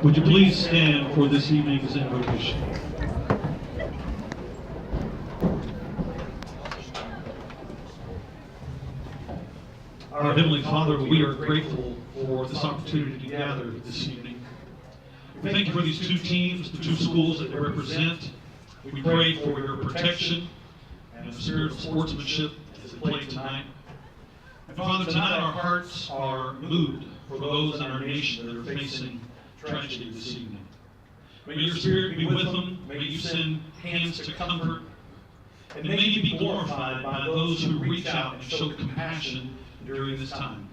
Would you please stand for this evening's invocation? Our Heavenly Father, we are grateful for this opportunity to gather this evening. We thank you for these two teams, the two schools that they represent. We pray for your protection and the spirit of sportsmanship as they play tonight. And Father, tonight our hearts are moved for those in our nation that are facing tragedy this evening. May your spirit be with them. May you send hands to comfort. And may you be glorified by those who reach out and show compassion during this time.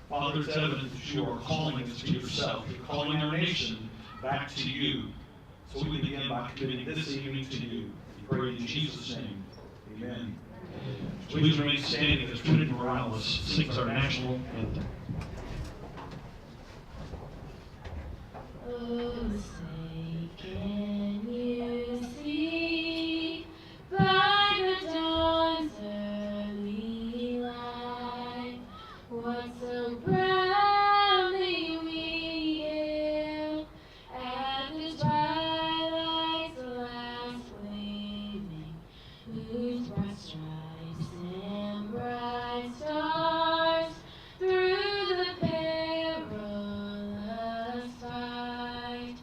Father, it's evident that you are calling us to yourself. You're calling our nation back to you. So we begin by committing this evening to you. We pray in Jesus' name. Amen. Please remain standing as Trinity Morales sings our national anthem. Oh, say, can you see by the dawn's early light what so proudly we hailed at the twilight's last gleaming, whose broad stripes and bright stars through the perilous fight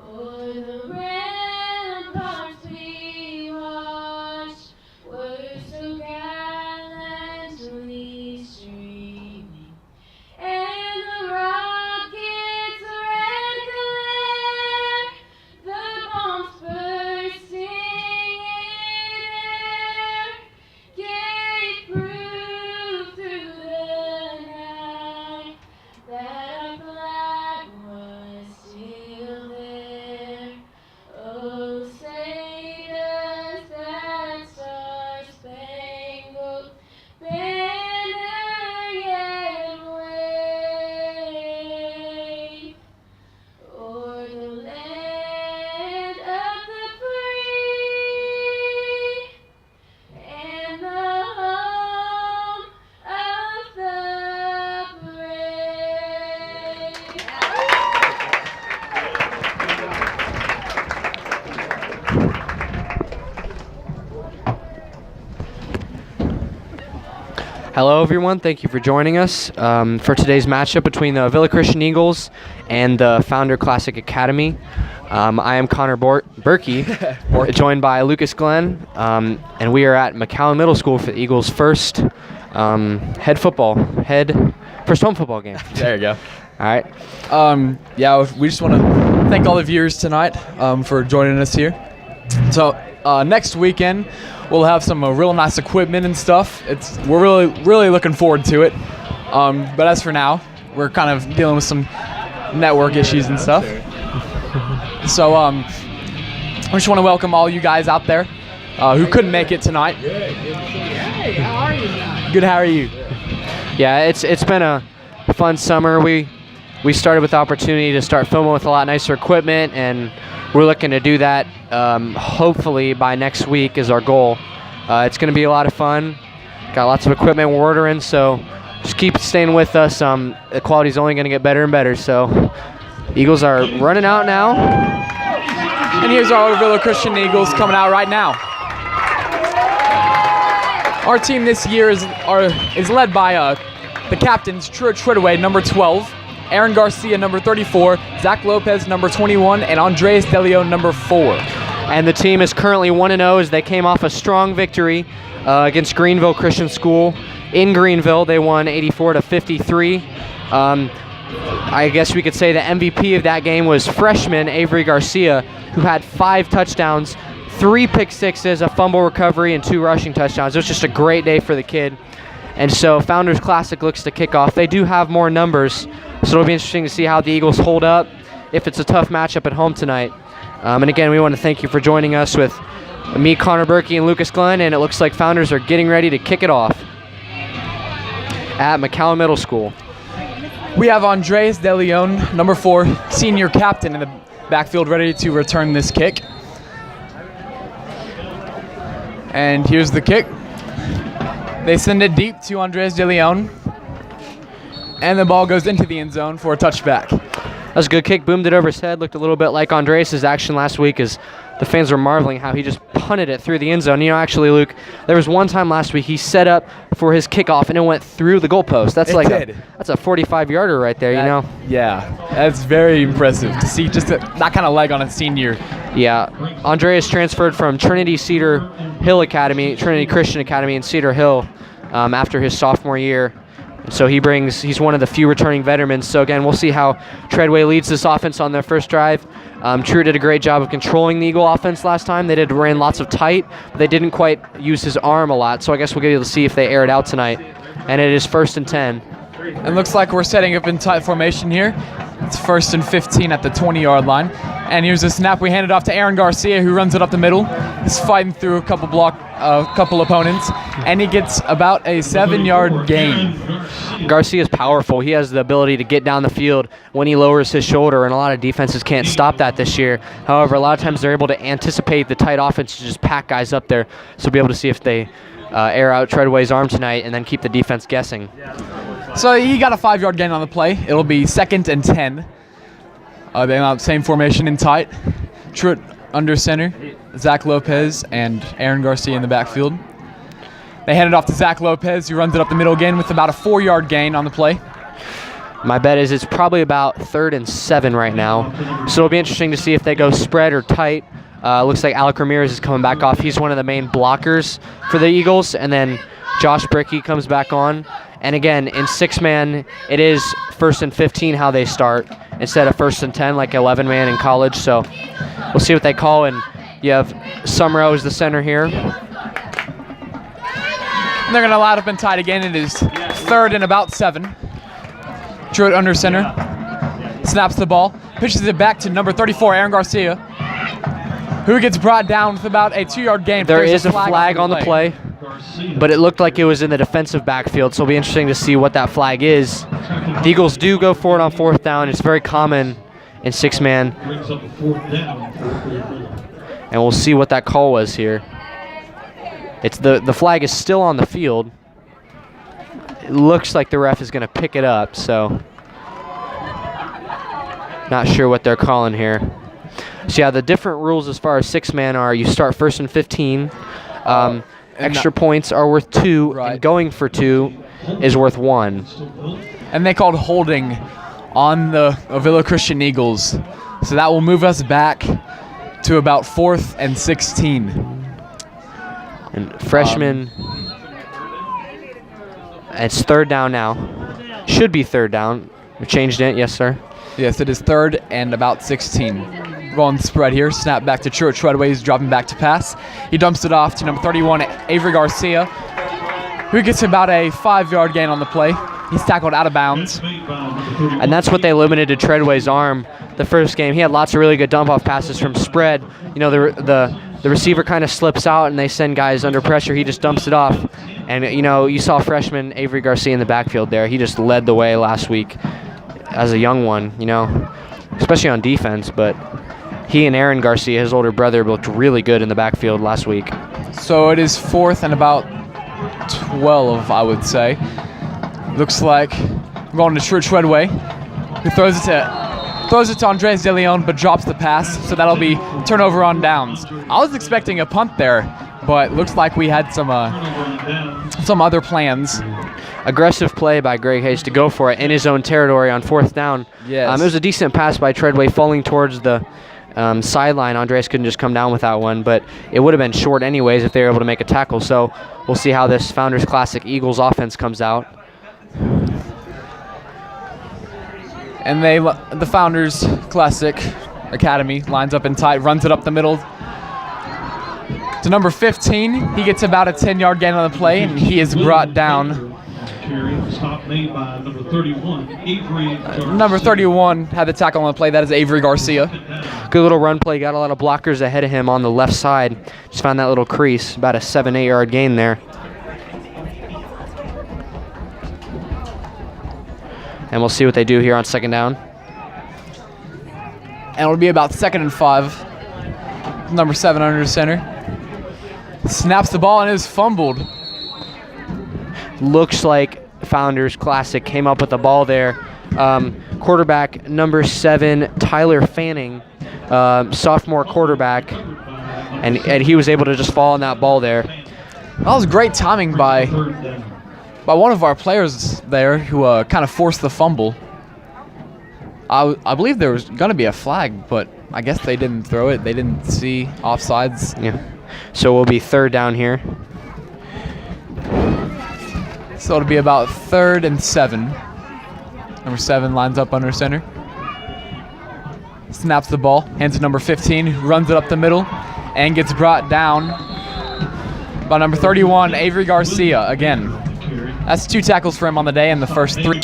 o'er the ramparts we watched were so gallantly streaming, and the rocket's red glare, the bombs bursting in air, gave proof through the night that our flag was still there. Oh, say does that star-spangled banner yet wave o'er the land of the free and the home of the brave? Hello, everyone. Thank you for joining us for today's matchup between the Ovilla Christian Eagles and the Founder Classic Academy. I am Connor Berkey, joined by Lucas Glenn, and we are at McAllen Middle School for the Eagles' first home football game. There you go. All right. Yeah, we just want to thank all the viewers tonight for joining us here. So next weekend we'll have some real nice equipment and stuff. We're really looking forward to it. But as for now, we're kind of dealing with some network issues and stuff. So I just want to welcome all you guys out there who couldn't make it tonight. Hey, how are you guys? Good. How are you? Yeah, it's been a fun summer. We started with the opportunity to start filming with a lot nicer equipment, and we're looking to do that hopefully by next week is our goal. It's going to be a lot of fun. Got lots of equipment we're ordering, so just keep staying with us. The quality's only going to get better and better. So Eagles are running out now. And here's our Ovilla Christian Eagles coming out right now. Our team this year is led by the captains, Truett Treadaway, number 12, Aaron Garcia, number 34, Zach Lopez, number 21, and Andres DeLeon, number 4. And the team is currently 1-0 as they came off a strong victory against Greenville Christian School. In Greenville, they won 84-53. I guess we could say the MVP of that game was freshman Avery Garcia, who had 5 touchdowns, 3 pick sixes, a fumble recovery, and 2 rushing touchdowns. It was just a great day for the kid. And so Founders Classic looks to kick off. They do have more numbers, so it'll be interesting to see how the Eagles hold up if it's a tough matchup at home tonight. And again, we want to thank you for joining us with me, Connor Berkey, and Lucas Glenn, and it looks like Founders are getting ready to kick it off at McAllen Middle School. We have Andres DeLeon, number 4, senior captain in the backfield, ready to return this kick. And here's the kick. They send it deep to Andres DeLeon. And the ball goes into the end zone for a touchback. That was a good kick, boomed it over his head. Looked a little bit like Andreas' action last week as the fans were marveling how he just punted it through the end zone. You know, actually, Luke, there was one time last week he set up for his kickoff and it went through the goalpost. That's that's a 45-yarder right there, you know? Yeah, that's very impressive to see just that kind of leg on a senior. Yeah, Andreas transferred from Trinity Christian Academy in Cedar Hill after his sophomore year. So he's one of the few returning veterans. So again, we'll see how Treadway leads this offense on their first drive. True did a great job of controlling the Eagle offense last time. They ran lots of tight, but they didn't quite use his arm a lot. So I guess we'll get able to see if they air it out tonight. And it is 1st and 10. It looks like we're setting up in tight formation here. It's 1st and 15 at the 20-yard line. And here's a snap. We hand it off to Aaron Garcia, who runs it up the middle. He's fighting through a couple opponents, and he gets about a 7-yard gain. Garcia's powerful. He has the ability to get down the field when he lowers his shoulder, and a lot of defenses can't stop that this year. However, a lot of times they're able to anticipate the tight offense to just pack guys up there. So we'll be able to see if they air out Treadway's arm tonight and then keep the defense guessing. So he got a 5-yard gain on the play. It'll be 2nd and 10. They have same formation in tight. Truett under center, Zach Lopez and Aaron Garcia in the backfield. They hand it off to Zach Lopez, who runs it up the middle again with about a 4-yard gain on the play. My bet is it's probably about 3rd and 7 right now. So it'll be interesting to see if they go spread or tight. Looks like Alec Ramirez is coming back off. He's one of the main blockers for the Eagles. And then Josh Brickey comes back on. And again, in 6-man, it is 1st and 15 how they start instead of 1st and 10 like 11-man in college. So we'll see what they call. And you have Sumrow as the center here. And they're going to line up and tight again. It is 3rd and about 7. Truett under center. Snaps the ball. Pitches it back to number 34, Aaron Garcia, who gets brought down with about a 2-yard gain. There is a flag on the play, but it looked like it was in the defensive backfield, so it'll be interesting to see what that flag is. The Eagles do go for it on 4th down. It's very common in 6-man. And we'll see what that call was here. It's the flag is still on the field. It looks like the ref is going to pick it up, so not sure what they're calling here. So yeah, the different rules as far as 6-man are: you start 1st and 15. Extra points are worth 2, right, and going for 2 is worth 1. And they called holding on the Ovilla Christian Eagles, so that will move us back to about 4th and 16. And freshman, it's 3rd down now. Should be 3rd down. We changed it, yes, sir. Yes, it is 3rd and about 16. Rolling spread here. Snap back to Truett. Treadway. He's dropping back to pass. He dumps it off to number 31, Avery Garcia, who gets about a 5-yard gain on the play. He's tackled out of bounds. And that's what they limited to Treadway's arm the first game. He had lots of really good dump-off passes from spread. You know, the receiver kind of slips out and they send guys under pressure. He just dumps it off. And, you know, you saw freshman Avery Garcia in the backfield there. He just led the way last week as a young one, you know, especially on defense. But he and Aaron Garcia, his older brother, looked really good in the backfield last week. So it is 4th and about 12, I would say. Looks like I'm going to Treadway, who throws it to Andres De Leon, but drops the pass, so that'll be turnover on downs. I was expecting a punt there, but looks like we had some other plans. Aggressive play by Greg Hayes to go for it in his own territory on 4th down. Yes. It was a decent pass by Treadway falling towards the sideline. Andres couldn't just come down with that one, but it would have been short anyways if they were able to make a tackle. So we'll see how this Founders Classic Eagles offense comes out. And the Founders Classic Academy lines up in tight, runs it up the middle to number 15. He gets about a 10-yard gain on the play, and he is brought down. Stop made by number 31, Avery Garcia. Number 31 had the tackle on the play. That is Avery Garcia. Good little run play. Got a lot of blockers ahead of him on the left side. Just found that little crease. About a 7-8 yard gain there. And we'll see what they do here on 2nd down. And it'll be about 2nd and 5. Number 7 under center. Snaps the ball and is fumbled. Looks like Founders Classic came up with the ball there. Quarterback number 7, Tyler Fanning, sophomore quarterback, and he was able to just fall on that ball there. That was great timing by one of our players there who kind of forced the fumble. I believe there was going to be a flag, but I guess they didn't throw it. They didn't see offsides. Yeah. So we'll be 3rd down here. So it'll be about 3rd and 7. Number 7 lines up under center. Snaps the ball, hands to number 15, runs it up the middle, and gets brought down by number 31, Avery Garcia again. That's 2 tackles for him on the day in the first 3.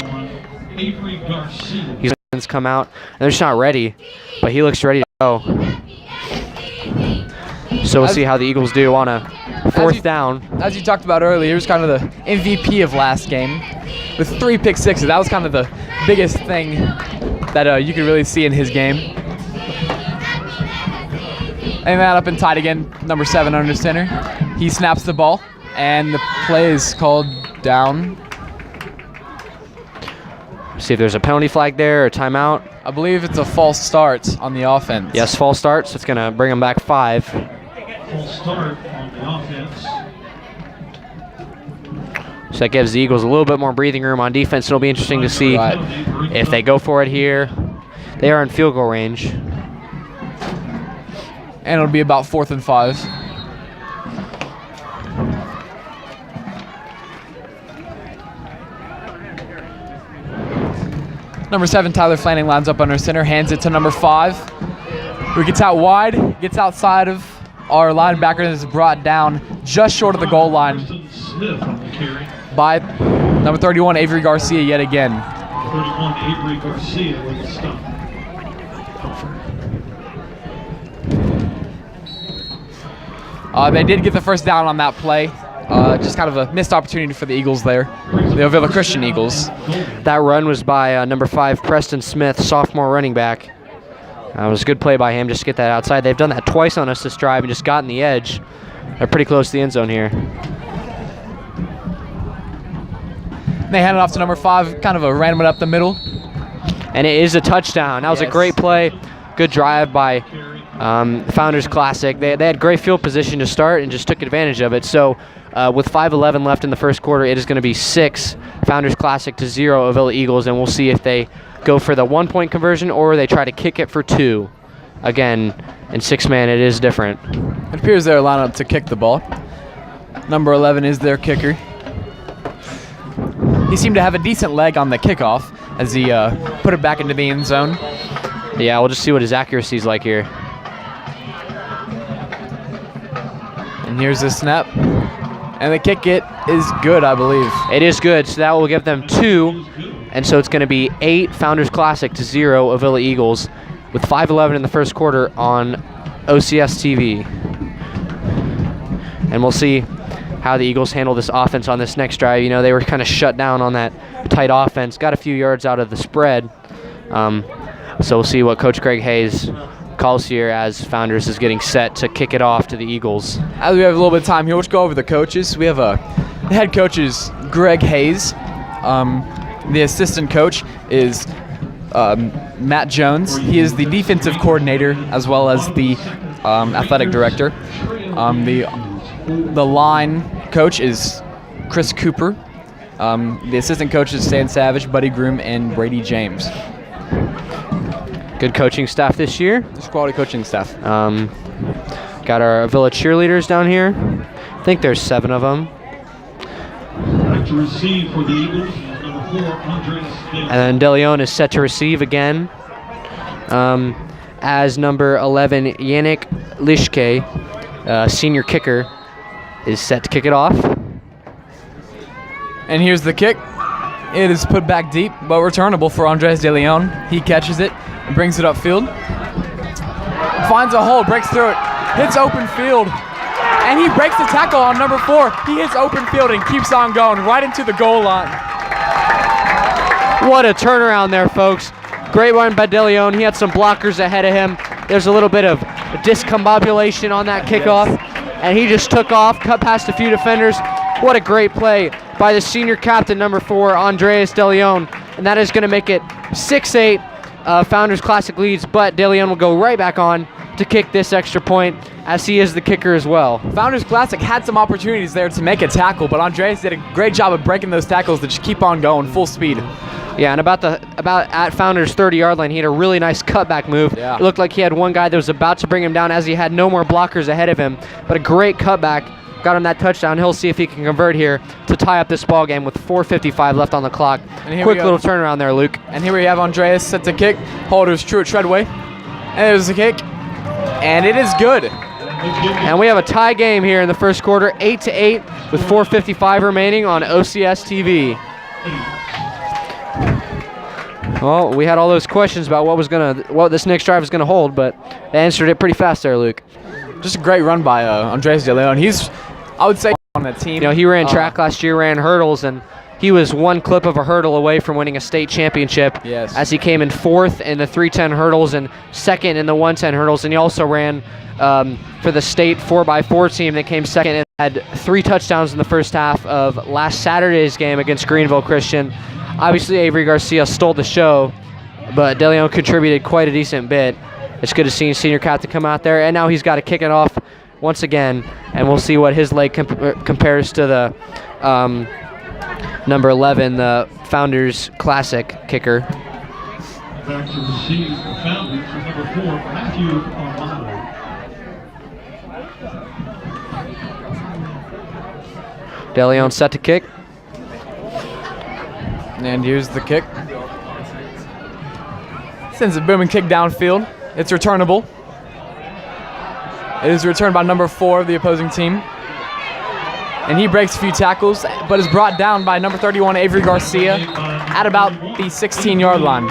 He's come out, and they're just not ready, but he looks ready to go. So we'll see how the Eagles do on a 4th down. As you talked about earlier, he was kind of the MVP of last game with 3 pick sixes. That was kind of the biggest thing that you could really see in his game. And that up and tight again, number 7 under center. He snaps the ball, and the play is called down. See if there's a penalty flag there or timeout. I believe it's a false start on the offense. Yes, false start, so it's going to bring them back 5. False start on the offense. So that gives the Eagles a little bit more breathing room on defense. It'll be interesting to see if they go for it here. They are in field goal range. And it'll be about 4th and 5. Number 7, Tyler Fanning lines up under center, hands it to number 5, who gets out wide, gets outside of our linebacker, and is brought down just short of the goal line by number 31, Avery Garcia, yet again. 31, Avery Garcia with the stop. They did get the first down on that play. Just kind of a missed opportunity for the Eagles there, the Ovilla Christian Eagles. That run was by number 5, Preston Smith, sophomore running back. It was a good play by him just to get that outside. They've done that twice on us this drive and just gotten the edge. They're pretty close to the end zone here. They hand it off to number 5, kind of a random it up the middle. And it is a touchdown. That was a great play. Good drive by Founders Classic. They had great field position to start and just took advantage of it. So with 5:11 left in the first quarter, it is going to be 6 Founders Classic to 0 Ovilla Eagles, and we'll see if they go for the 1-point conversion or they try to kick it for 2. Again, in 6-man, it is different. It appears they're lined up to kick the ball. Number 11 is their kicker. He seemed to have a decent leg on the kickoff as he put it back into the end zone. Yeah, we'll just see what his accuracy is like here. And here's the snap. And the kick it is good, I believe. It is good, so that will give them 2. And so it's going to be 8 Founders Classic to 0 Ovilla Eagles with 5:11 in the first quarter on OCS TV. And we'll see how the Eagles handle this offense on this next drive. You know, they were kind of shut down on that tight offense. Got a few yards out of the spread. So we'll see what Coach Greg Hayes calls here as Founders is getting set to kick it off to the Eagles. As we have a little bit of time here, let's go over the coaches. We have the head coach is Greg Hayes. The assistant coach is Matt Jones. He is the defensive coordinator as well as the athletic director. The line coach is Chris Cooper. The assistant coach is Stan Savage, Buddy Groom, and Brady James. Good coaching staff this year. It's quality coaching staff. Got our Ovilla cheerleaders down here. I think there's 7 of them. To receive for the Eagles, number 4, Andres. And then DeLeon is set to receive again. As number 11, Yannick Lishke, senior kicker, is set to kick it off. And here's the kick. It is put back deep, but returnable for Andres De Leon. He catches it and brings it upfield. Finds a hole, breaks through it, hits open field, and he breaks the tackle on number 4. He hits open field and keeps on going right into the goal line. What a turnaround there, folks. Great one by De Leon. He had some blockers ahead of him. There's a little bit of discombobulation on that kickoff, and he just took off, cut past a few defenders. What a great play by the senior captain, number 4, Andreas De Leon, and that is going to make it 6-8. Founders Classic leads, but De Leon will go right back on to kick this extra point, as he is the kicker as well. Founders Classic had some opportunities there to make a tackle, but Andreas did a great job of breaking those tackles to just keep on going full speed. Yeah, and about at Founders' 30-yard line, he had a really nice cutback move. Yeah. It looked like he had one guy that was about to bring him down as he had no more blockers ahead of him, but a great cutback got him that touchdown. He'll see if he can convert here to tie up this ball game with 4:55 left on the clock. Quick little turnaround there, Luke. And here we have Andreas set to kick. Holders true at Treadway. And there's the kick. And it is good. And we have a tie game here in the first quarter, 8-8, with 4:55 remaining on OCS TV. Well, we had all those questions about what this next drive was gonna hold, but they answered it pretty fast there, Luke. Just a great run by Andreas De Leon. He's, I would say, on that team. You know, he ran track last year, ran hurdles, and he was one clip of a hurdle away from winning a state championship. Yes. As he came in 4th in the 310 hurdles and 2nd in the 110 hurdles, and he also ran for the state 4x4 team that came 2nd and had 3 touchdowns in the first half of last Saturday's game against Greenville Christian. Obviously, Avery Garcia stole the show, but De Leon contributed quite a decent bit. It's good to see senior captain come out there, and now he's got to kick it off once again, and we'll see what his leg compares to the number 11, the Founders Classic kicker. Back to receive the Founders with number 4, Matthew Armando. De Leon set to kick. And here's the kick. Sends a booming kick downfield. It's returnable. It is returned by number 4 of the opposing team. And he breaks a few tackles, but is brought down by number 31, Avery Garcia, at about the 16-yard line.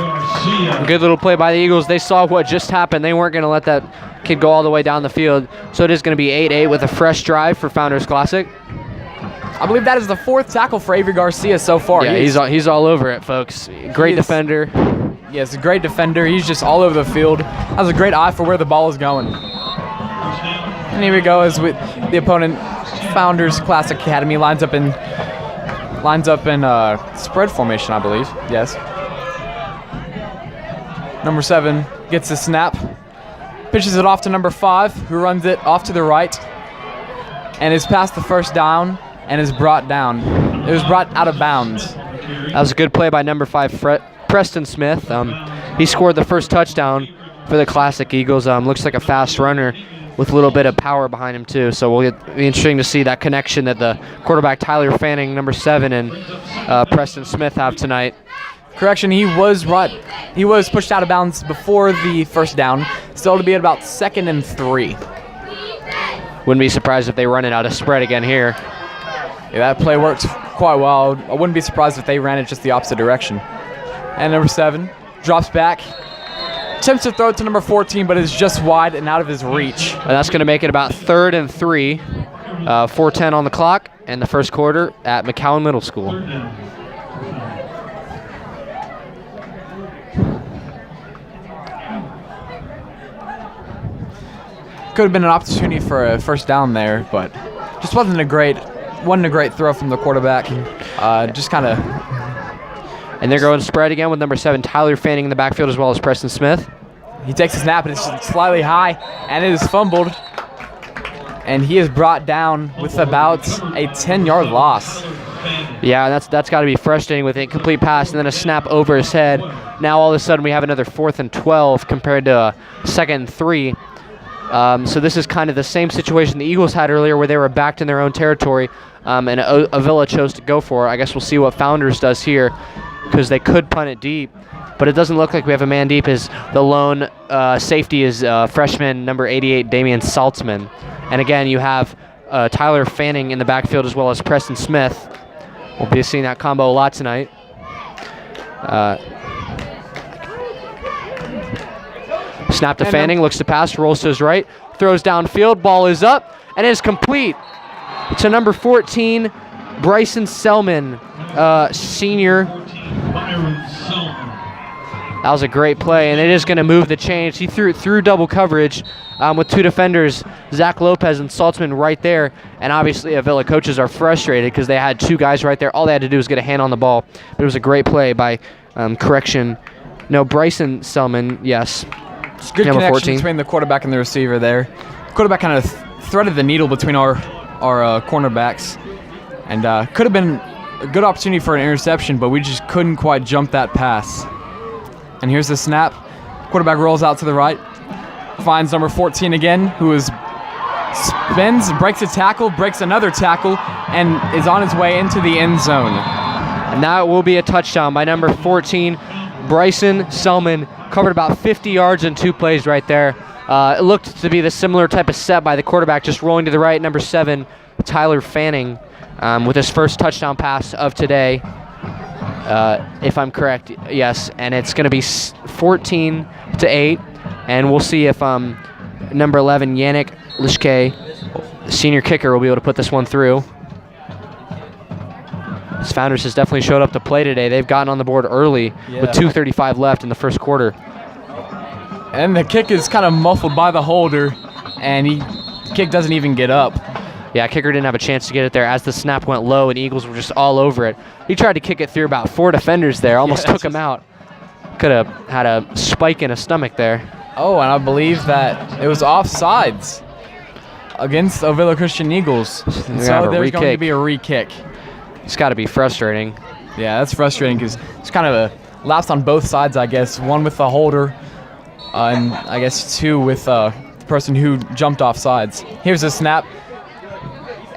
Good little play by the Eagles. They saw what just happened. They weren't going to let that kid go all the way down the field. So it is going to be 8-8 with a fresh drive for Founders Classic. I believe that is the 4th tackle for Avery Garcia so far. Yeah, he's all over it, folks. Great defender. Yes, a great defender. He's just all over the field. Has a great eye for where the ball is going. And here we go as with the opponent, Founders Classic Academy, lines up in spread formation, I believe. Yes. Number 7 gets the snap, pitches it off to number 5, who runs it off to the right, and is past the first down and is brought down. It was brought out of bounds. That was a good play by number 5, Preston Smith. He scored the first touchdown for the Classic Eagles. Looks like a fast runner with a little bit of power behind him too. So it'll be interesting to see that connection that the quarterback Tyler Fanning, number 7, and Preston Smith have tonight. Correction, he was pushed out of bounds before the first down. Still to be at about 2nd and 3. Wouldn't be surprised if they run it out of spread again here. Yeah, that play worked quite well. I wouldn't be surprised if they ran it just the opposite direction. And number 7 drops back. Attempts to throw it to number 14, but is just wide and out of his reach. And that's going to make it about 3rd and 3. 4:10 on the clock in the first quarter at McCowan Middle School. Could have been an opportunity for a first down there, but just wasn't a great throw from the quarterback. Just kind of. And they're going spread again with number 7, Tyler Fanning in the backfield, as well as Preston Smith. He takes a snap, and it's slightly high, and it is fumbled. And he is brought down with about a 10-yard loss. Yeah, that's got to be frustrating with an incomplete pass and then a snap over his head. Now all of a sudden we have another 4th and 12 compared to a 2nd and 3. So this is kind of the same situation the Eagles had earlier where they were backed in their own territory, and Ovilla chose to go for it. I guess we'll see what Founders does here, because they could punt it deep, but it doesn't look like we have a man deep, as the lone safety is freshman number 88, Damian Saltzman. And again, you have Tyler Fanning in the backfield as well as Preston Smith. We'll be seeing that combo a lot tonight. Snap to Fanning, looks to pass, rolls to his right, throws downfield, ball is up, and is complete to number 14, Bryson Selman, senior. That was a great play, and it is going to move the chains. He threw it through double coverage with 2 defenders, Zach Lopez and Saltzman right there. And obviously, Ovilla coaches are frustrated because they had 2 guys right there. All they had to do was get a hand on the ball. But it was a great play by, Bryson Selman, yes. It's good number connection 14. between the quarterback and the receiver there. Quarterback kind of threaded the needle between our cornerbacks, and could have been a good opportunity for an interception, but we just couldn't quite jump that pass. And here's the snap. Quarterback rolls out to the right, finds number 14 again, who spins, breaks a tackle, breaks another tackle, and is on his way into the end zone. And that will be a touchdown by number 14, Bryson Selman. Covered about 50 yards in 2 plays right there. It looked to be the similar type of set by the quarterback, just rolling to the right. Number 7, Tyler Fanning, with his first touchdown pass of today, if I'm correct. Yes, and it's going to be 14-8, and we'll see if number 11, Yannick Lishke, senior kicker, will be able to put this one through. His Founders has definitely showed up to play today. They've gotten on the board early with 2:35 left in the first quarter. And the kick is kind of muffled by the holder, and the kick doesn't even get up. Yeah, kicker didn't have a chance to get it there as the snap went low, and Eagles were just all over it. He tried to kick it through about 4 defenders there, almost took him out. Could have had a spike in his stomach there. Oh, and I believe that it was offsides against Ovilla Christian Eagles. And so there's going to be a re-kick. It's got to be frustrating. Yeah, that's frustrating because it's kind of a lapse on both sides, I guess. 1 with the holder, and I guess 2 with the person who jumped off sides. Here's a snap,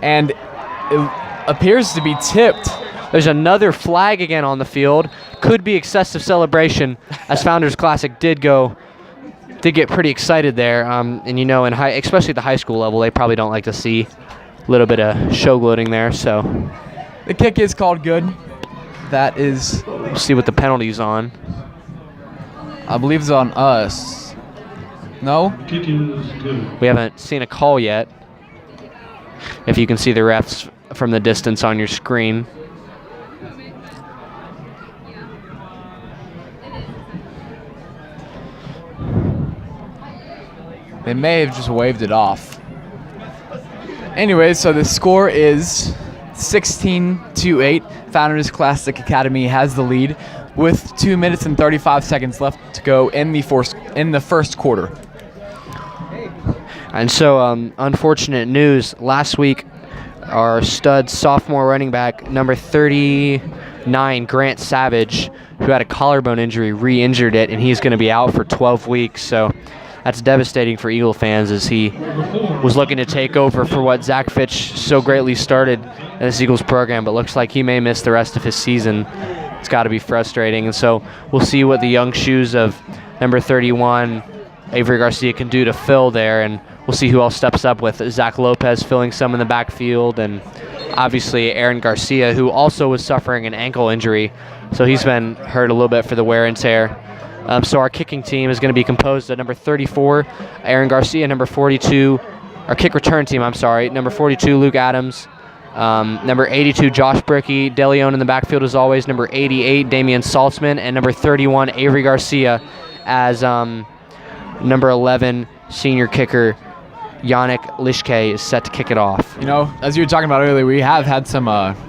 and it appears to be tipped. There's another flag again on the field. Could be excessive celebration, as Founders Classic did get pretty excited there. And especially at the high school level, they probably don't like to see a little bit of showboating there. So the kick is called good. That is. We'll see what the penalty's on. I believe it's on us. No? Kick is good. We haven't seen a call yet. If you can see the refs from the distance on your screen. They may have just waved it off. Anyway, so the score is 16-8. Founders Classic Academy has the lead with 2 minutes and 35 seconds left to go in the first quarter. And so, unfortunate news. Last week, our stud sophomore running back, number 39, Grant Savage, who had a collarbone injury, re-injured it, and he's going to be out for 12 weeks. So that's devastating for Eagle fans, as he was looking to take over for what Zach Fitch so greatly started in this Eagles program, but looks like he may miss the rest of his season. It's got to be frustrating. And so we'll see what the young shoes of number 31, Avery Garcia, can do to fill there, and we'll see who else steps up, with Zach Lopez filling some in the backfield, and obviously Aaron Garcia, who also was suffering an ankle injury, so he's been hurt a little bit for the wear and tear. So our kicking team is going to be composed of number 34, Aaron Garcia, number 42, our kick return team, number 42, Luke Adams, number 82, Josh Brickey, DeLeon in the backfield as always, number 88, Damian Saltzman, and number 31, Avery Garcia, as number 11, senior kicker, Yannick Lishke, is set to kick it off. As you were talking about earlier, we have had some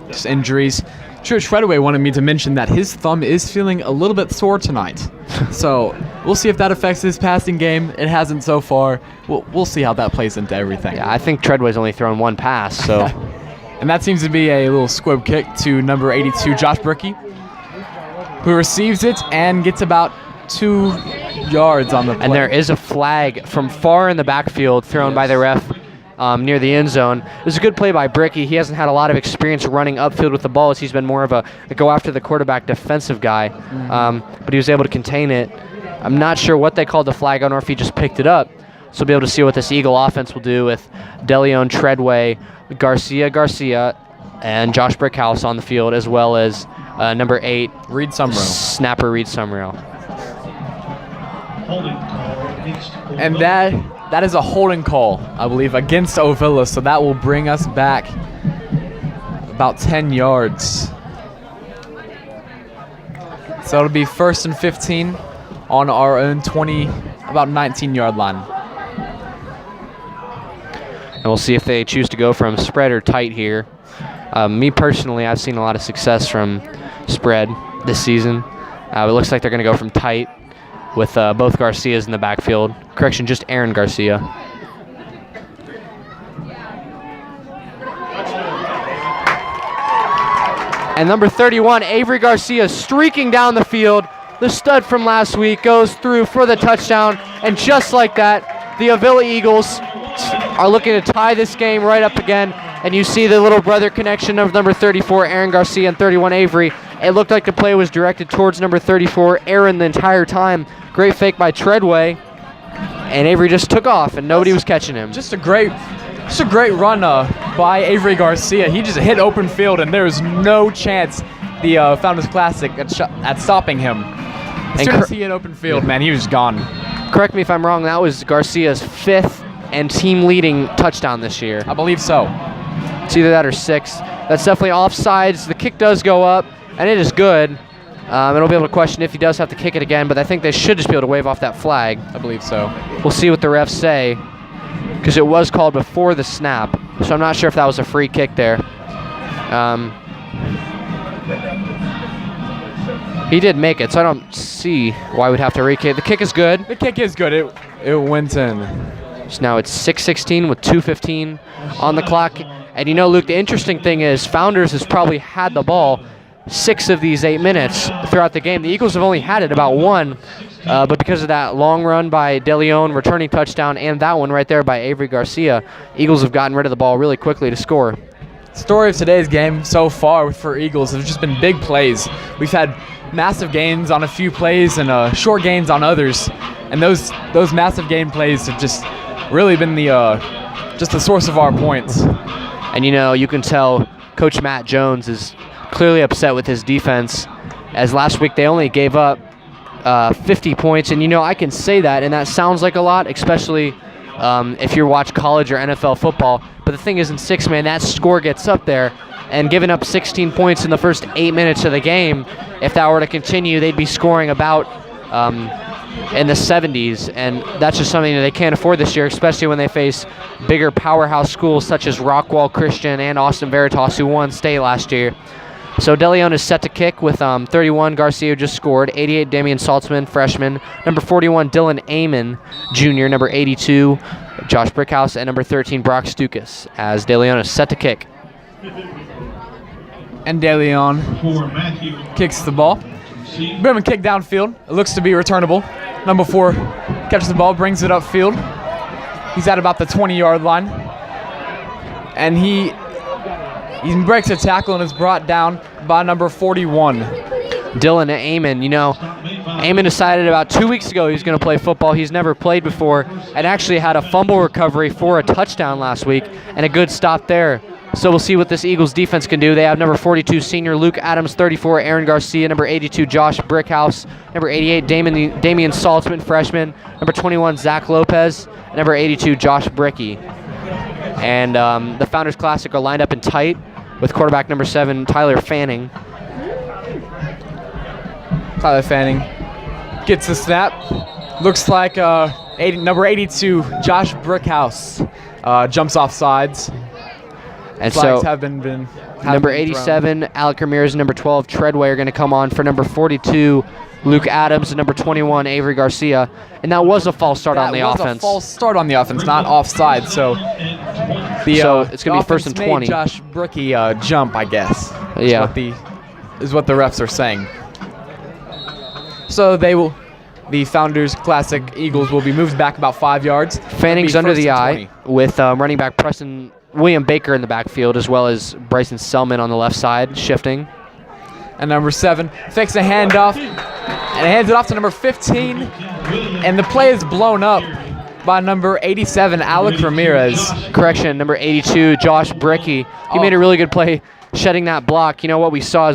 just injuries. Church Fredaway wanted me to mention that his thumb is feeling a little bit sore tonight. So we'll see if that affects his passing game. It hasn't so far. We'll see how that plays into everything. Yeah, I think Treadway's only thrown 1 pass, so. And that seems to be a little squib kick to number 82, Josh Brickey, who receives it and gets about 2 yards on the play. And there is a flag from far in the backfield thrown by the ref near the end zone. It was a good play by Brickey. He hasn't had a lot of experience running upfield with the ball, as he's been more of a go after the quarterback defensive guy. But he was able to contain it. I'm not sure what they called the flag on, or if he just picked it up. So we'll be able to see what this Eagle offense will do with DeLeon, Treadway, Garcia, and Josh Brickhouse on the field, as well as number 8, Reed Summerall. snapper Reed Summerall. Holding call against Ovilla. And that is a holding call, I believe, against Ovilla. So that will bring us back about 10 yards. So it'll be 1st and 15 on our own about 19-yard line. And we'll see if they choose to go from spread or tight here. Me personally, I've seen a lot of success from spread this season. It looks like they're going to go from tight with both Garcias in the backfield. Correction, just Aaron Garcia. And number 31, Avery Garcia, streaking down the field. The stud from last week goes through for the touchdown. And just like that, the Ovilla Eagles are looking to tie this game right up again. And you see the little brother connection of number 34, Aaron Garcia, and 31, Avery. It looked like the play was directed towards number 34, Aaron, the entire time. Great fake by Treadway. And Avery just took off, and nobody was catching him. Just a great run by Avery Garcia. He just hit open field, and there was no chance the Founders Classic at stopping him. As soon as he hit open field, man, he was gone. Correct me if I'm wrong, that was Garcia's 5th and team-leading touchdown this year. I believe so. It's either that or 6. That's definitely offsides. The kick does go up, and it is good. And we'll be able to question if he does have to kick it again, but I think they should just be able to wave off that flag. I believe so. We'll see what the refs say, because it was called before the snap, so I'm not sure if that was a free kick there. He did make it, so I don't see why we'd have to re-kick. The kick is good. The kick is good. It went in. So now it's 6:16 with 2:15 on the clock. And you know, Luke, the interesting thing is Founders has probably had the ball 6 of these 8 minutes throughout the game. The Eagles have only had it about 1, but because of that long run by DeLeon, returning touchdown, and that one right there by Avery Garcia, Eagles have gotten rid of the ball really quickly to score. Story of today's game so far for Eagles has just been big plays. We've had massive gains on a few plays and short gains on others, and those massive gain plays have just really been just the source of our points. And you know, you can tell Coach Matt Jones is clearly upset with his defense, as last week they only gave up 50 points. And you know, I can say that, and that sounds like a lot, especially if you watch college or NFL football. But the thing is, in 6-man, that score gets up there, and giving up 16 points in the first 8 minutes of the game, if that were to continue, they'd be scoring about in the 70s, and that's just something that they can't afford this year, especially when they face bigger powerhouse schools such as Rockwall Christian and Austin Veritas, who won state last year. So DeLeon is set to kick with 31, Garcia just scored, 88, Damian Saltzman, freshman, number 41, Dylan Amon, junior, number 82, Josh Brickhouse, and number 13, Brock Stukas, as DeLeon is set to kick. And DeLeon kicks the ball. Bit of a kick downfield. It looks to be returnable. Number 4 catches the ball, brings it upfield. He's at about the 20-yard line. And he breaks a tackle and is brought down by number 41. Dylan Amon. You know, Amon decided about 2 weeks ago he was going to play football. He's never played before, and actually had a fumble recovery for a touchdown last week and a good stop there. So we'll see what this Eagles defense can do. They have number 42, senior Luke Adams, 34, Aaron Garcia, number 82, Josh Brickhouse, number 88, Damian Saltzman, freshman, number 21, Zach Lopez, and number 82, Josh Bricky. And the Founders Classic are lined up in tight with quarterback number 7, Tyler Fanning. Tyler Fanning gets the snap. Looks like number 82, Josh Brickhouse, jumps off sides. And Flags so have been number 87, Alec Ramirez, and number 12, Treadway are going to come on for number 42, Luke Adams, and number 21, Avery Garcia. And that was a false start on the offense. That was a false start on the offense, not offside. So it's going to be first and 20. Made Josh Bricky jump, I guess. Yeah. Is what the refs are saying. So the Founders Classic Eagles will be moved back about 5 yards. Fanning's under the eye with running back William Baker in the backfield, as well as Bryson Selman on the left side, shifting. And number 7 fakes a handoff and hands it off to number 15. And the play is blown up by number 87, Alec Ramirez. Correction, number 82, Josh Bricky. He made a really good play shedding that block. You know what we saw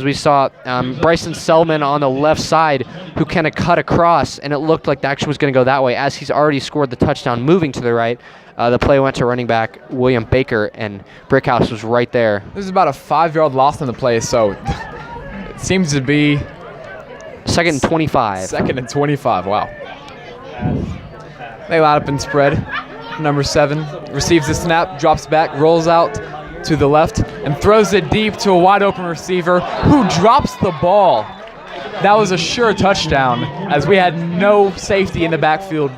Bryson Selman on the left side, who kind of cut across, and it looked like the action was going to go that way, as he's already scored the touchdown moving to the right. The play went to running back William Baker, and Brickhouse was right there. This is about a 5-yard loss on the play, so it seems to be Second and 25. Second and 25. Wow. They line up and spread. Number 7 receives the snap, drops back, rolls out to the left, and throws it deep to a wide open receiver who drops the ball. That was a sure touchdown, as we had no safety in the backfield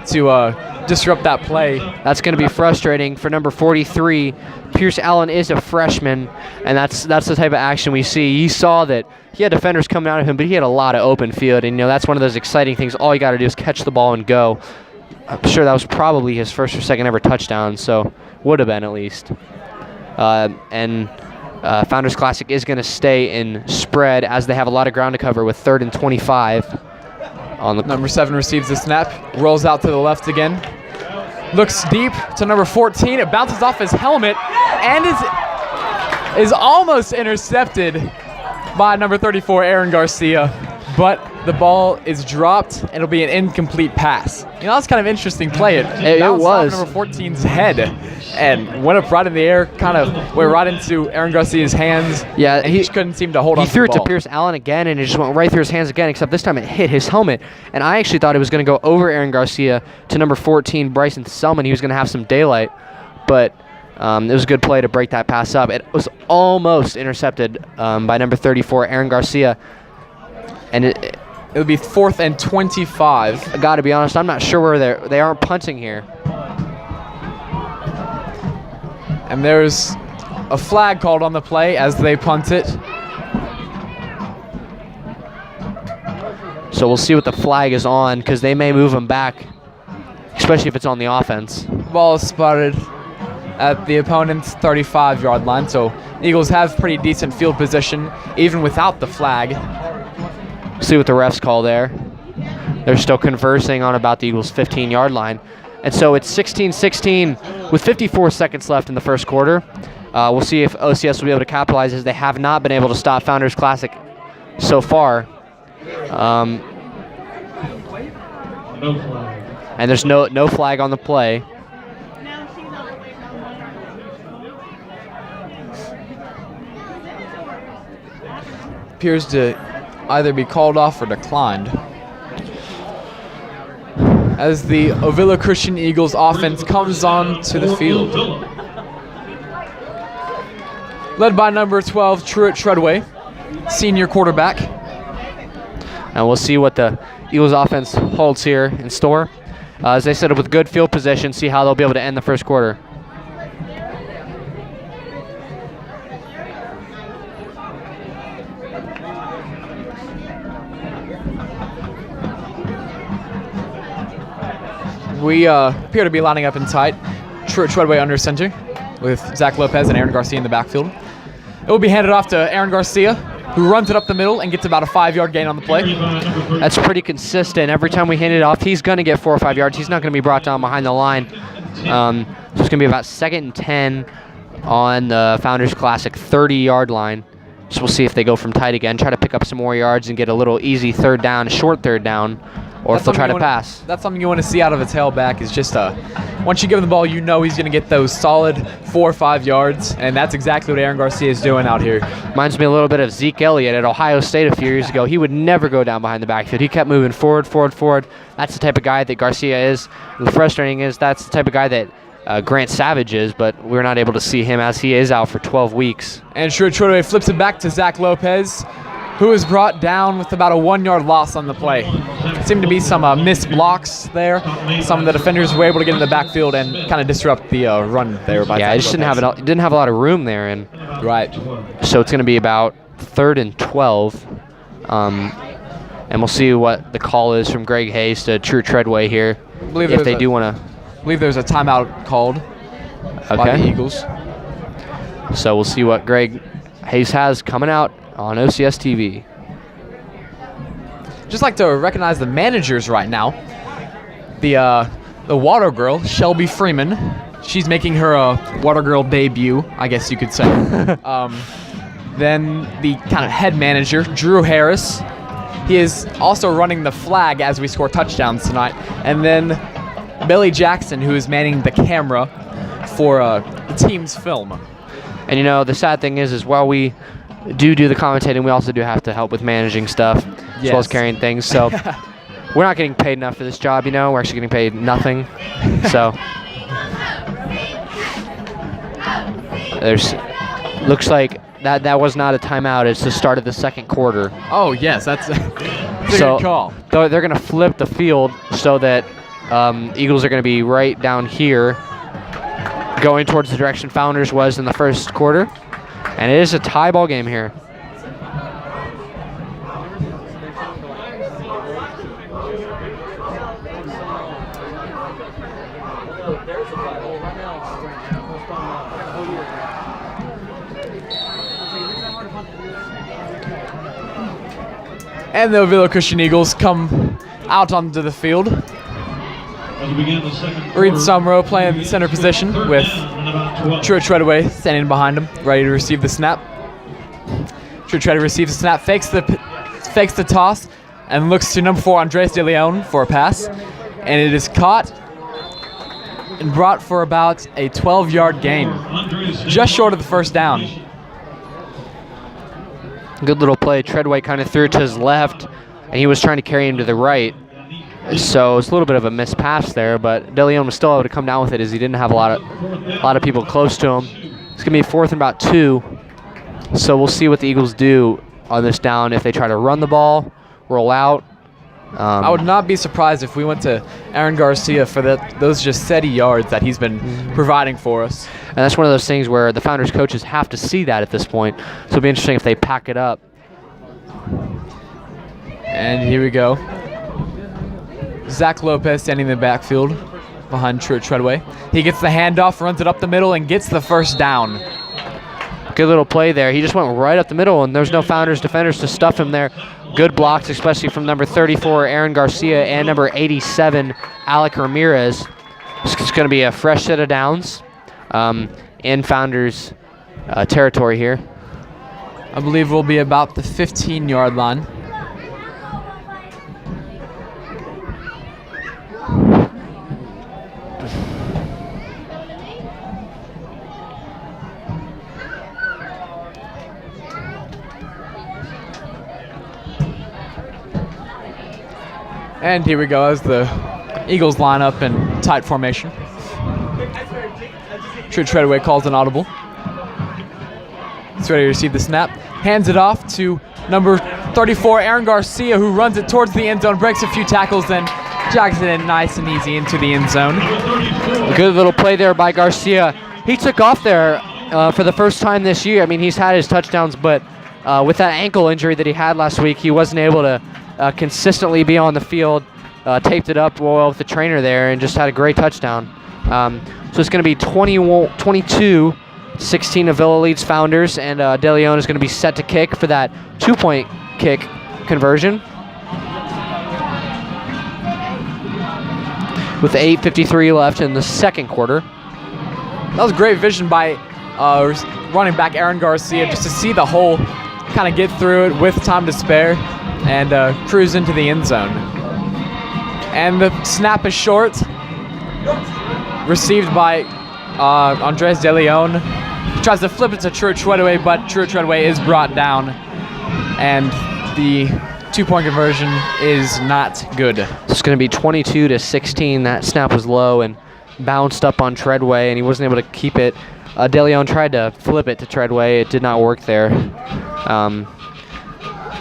to disrupt that play. That's going to be frustrating for number 43. Pierce Allen is a freshman, and that's the type of action we see. You saw that he had defenders coming out of him, but he had a lot of open field, and that's one of those exciting things. All you got to do is catch the ball and go. I'm sure that was probably his first or second ever touchdown, so would have been at least. Founders Classic is going to stay in spread as they have a lot of ground to cover with 3rd and 25. On the number 7 receives the snap, rolls out to the left again, looks deep to number 14. It bounces off his helmet and is almost intercepted by number 34, Aaron Garcia. But the ball is dropped, and it'll be an incomplete pass. That's kind of interesting play. It bounced off number 14's head and went up right in the air, kind of went right into Aaron Garcia's hands. Yeah, and he just couldn't seem to hold on to the ball. He threw it to Pierce Allen again, and it just went right through his hands again, except this time it hit his helmet. And I actually thought it was going to go over Aaron Garcia to number 14, Bryson Selman. He was going to have some daylight, but it was a good play to break that pass up. It was almost intercepted by number 34, Aaron Garcia. And it'll be 4th and 25. I got to be honest, I'm not sure where they aren't punting here. And there's a flag called on the play as they punt it. So we'll see what the flag is on, because they may move him back, especially if it's on the offense. Ball is spotted at the opponent's 35-yard line, so Eagles have pretty decent field position even without the flag. See what the refs call there. They're still conversing on about the Eagles' 15-yard line. And so it's 16-16 with 54 seconds left in the first quarter. We'll see if OCS will be able to capitalize, as they have not been able to stop Founders Classic so far. No flag. And there's no flag on the play. Appears to either be called off or declined, as the Ovilla Christian Eagles offense comes on to the field. Led by number 12, Truett Treadway, senior quarterback. And we'll see what the Eagles offense holds here in store. As they set up with good field position, see how they'll be able to end the first quarter. We appear to be lining up in tight. Truett Treadway under center with Zach Lopez and Aaron Garcia in the backfield. It will be handed off to Aaron Garcia, who runs it up the middle and gets about a 5-yard gain on the play. That's pretty consistent. Every time we hand it off, he's going to get 4 or 5 yards. He's not going to be brought down behind the line. So it's going to be about 2nd and 10 on the Founders Classic 30-yard line. So we'll see if they go from tight again, try to pick up some more yards and get a little easy third down, short third down, or if they'll try to pass. That's something you want to see out of a tailback, is just once you give him the ball, he's going to get those solid 4 or 5 yards, and that's exactly what Aaron Garcia is doing out here. Reminds me a little bit of Zeke Elliott at Ohio State a few years ago. He would never go down behind the backfield. He kept moving forward. That's the type of guy that Garcia is. The frustrating is that's the type of guy that Grant Savage is, but we're not able to see him as he is out for 12 weeks. And Truett Treadway flips it back to Zach Lopez, who is brought down with about a 1-yard loss on the play. Seemed to be some missed blocks there. Some of the defenders were able to get in the backfield and kind of disrupt the run there by Zach Lopez. Didn't have a lot of room there, and right. So it's going to be about 3rd and 12. And we'll see what the call is from Greg Hayes to Truett Treadway here, if they do want to. I believe there's a timeout called by the Eagles. So we'll see what Greg Hayes has coming out on OCS TV. Just like to recognize the managers right now. The water girl, Shelby Freeman. She's making her water girl debut, I guess you could say. Then the kind of head manager, Drew Harris. He is also running the flag as we score touchdowns tonight. And then Billy Jackson, who is manning the camera for the team's film. And the sad thing is while we do the commentating. We also do have to help with managing stuff as well as Yes. carrying things. So we're not getting paid enough for this job, you know. We're actually getting paid nothing. So looks like that was not a timeout. It's the start of the second quarter. Oh yes, that's a So good call. they're going to flip the field so that Eagles are going to be right down here, going towards the direction Founders was in the first quarter, and it is a tie ball game here. And the Ovilla Christian Eagles come out onto the field. As we begin the second Reed quarter, Sumrow playing the center position third with down and about 12. Truett Treadaway standing behind him, ready to receive the snap. Truett Treadaway receives the snap, fakes the toss, and looks to number 4 Andres De Leon for a pass, and it is caught and brought for about a 12-yard gain, just short of the first down. Good little play. Treadway kind of threw it to his left, and he was trying to carry him to the right. So it's a little bit of a missed pass there, but De Leon was still able to come down with it as he didn't have a lot of people close to him. It's gonna be 4th and about 2. So we'll see what the Eagles do on this down, if they try to run the ball, roll out. I would not be surprised if we went to Aaron Garcia for those just steady yards that he's been providing for us. And that's one of those things where the Founders coaches have to see that at this point. So it'll be interesting if they pack it up. And here we go. Zach Lopez standing in the backfield behind Truett Treadway. He gets the handoff, runs it up the middle, and gets the first down. Good little play there. He just went right up the middle, and there's no Founders defenders to stuff him there. Good blocks, especially from number 34, Aaron Garcia, and number 87, Alec Ramirez. It's going to be a fresh set of downs in Founders territory here. I believe we'll be about the 15-yard line. And here we go as the Eagles line up in tight formation. Truett Treadaway calls an audible. He's ready to receive the snap. Hands it off to number 34, Aaron Garcia, who runs it towards the end zone, breaks a few tackles, then jogs it in nice and easy into the end zone. Good little play there by Garcia. He took off there for the first time this year. I mean, he's had his touchdowns, but with that ankle injury that he had last week, he wasn't able to consistently be on the field. Taped it up well with the trainer there and just had a great touchdown. So it's going to be 22-16 Avila leads Founders, and De Leon is going to be set to kick for that 2-point kick conversion. With 8:53 left in the second quarter. That was great vision by running back Aaron Garcia, just to see the hole, kind of get through it with time to spare, and cruise into the end zone. And the snap is short, received by Andres De Leon. He tries to flip it to Truett Treadaway, but Truett Treadaway is brought down, and the 2-point conversion is not good. It's going to be 22-16. That snap was low and bounced up on Treadway, and he wasn't able to keep it. De Leon tried to flip it to Treadway. It did not work there.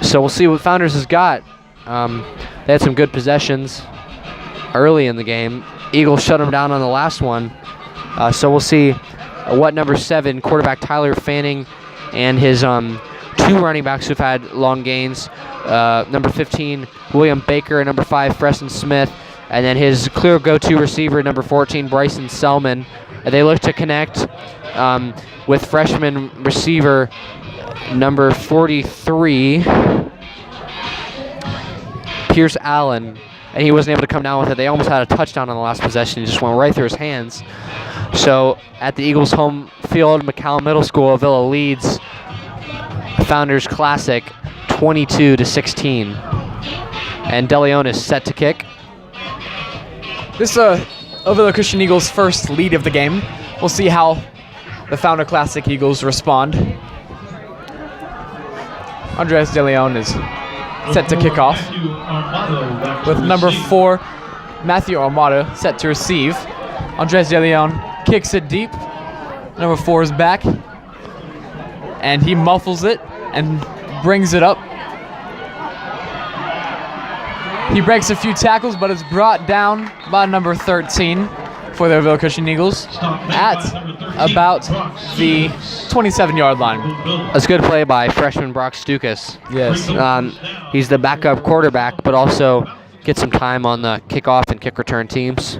So we'll see what Founders has got. They had some good possessions early in the game. Eagles shut them down on the last one. So we'll see what number 7, quarterback Tyler Fanning, and his 2 running backs who've had long gains. Number 15, William Baker, and number 5, Preston Smith, and then his clear go-to receiver, number 14, Bryson Selman. They look to connect with freshman receiver number 43, Pierce Allen, and he wasn't able to come down with it. They almost had a touchdown on the last possession. He just went right through his hands. So at the Eagles' home field, McCallum Middle School, Avila leads Founders Classic 22-16. And De Leon is set to kick. This Ovilla Christian Eagles' first lead of the game. We'll see how the Founder Classic Eagles respond. Andres De Leon is set to kick off. With number 4, Matthew Armada set to receive. Andres De Leon kicks it deep. Number 4 is back. And he muffles it and brings it up. He breaks a few tackles, but is brought down by number 13 for the Ovilla Cushing Eagles at about the 27-yard line. That's a good play by freshman Brock Stukas. Yes. He's the backup quarterback, but also gets some time on the kickoff and kick return teams.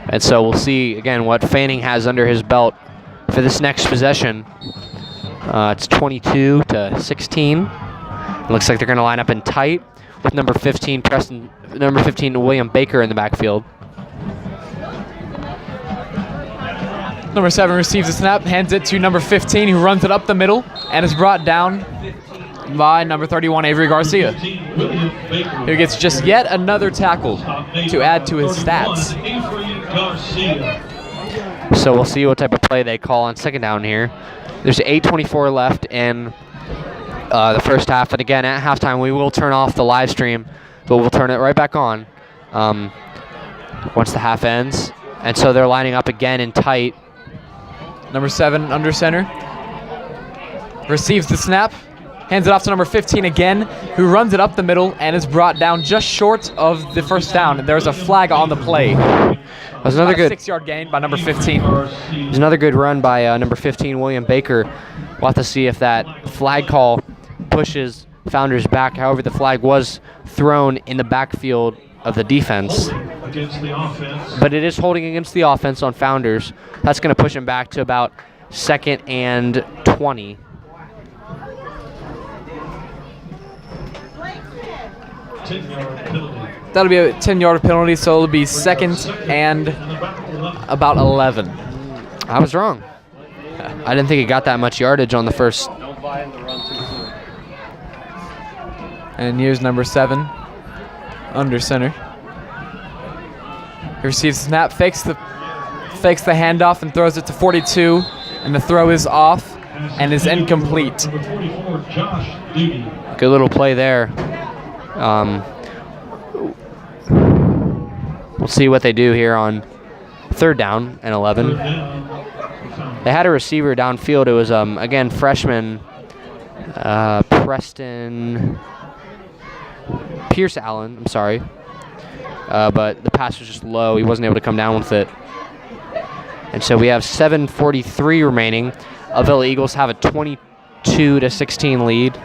And so we'll see, again, what Fanning has under his belt for this next possession. It's 22-16. It looks like they're going to line up in tight with number 15 William Baker in the backfield. Number 7 receives the snap, hands it to number 15, who runs it up the middle and is brought down by number 31 Avery Garcia, who gets just yet another tackle to add to his stats. So we'll see what type of play they call on second down here. There's 8:24 left in the first half, and again at halftime we will turn off the live stream, but we'll turn it right back on once the half ends. And so they're lining up again in tight. Number 7 under center receives the snap, hands it off to number 15 again, who runs it up the middle and is brought down just short of the first down. There's a flag on the play. That was another good 6-yard gain by number 15. There's another good run by number 15 William Baker. We'll have to see if that flag call pushes Founders back. However, the flag was thrown in the backfield of the defense. Against the offense. But it is holding against the offense on Founders. That's going to push him back to about 2nd and 20. That'll be a 10-yard penalty, so it'll be 2nd and about 11. I was wrong. I didn't think it got that much yardage on the first. And here's number 7 under center. He receives the snap, fakes the handoff and throws it to 42, and the throw is off and is incomplete. Good little play there. We'll see what they do here on 3rd down and 11. They had a receiver downfield. It was again freshman Preston Pierce Allen. I'm sorry. But the pass was just low. He wasn't able to come down with it. And so we have 7:43 remaining. Ovilla Eagles have a 22-16 lead.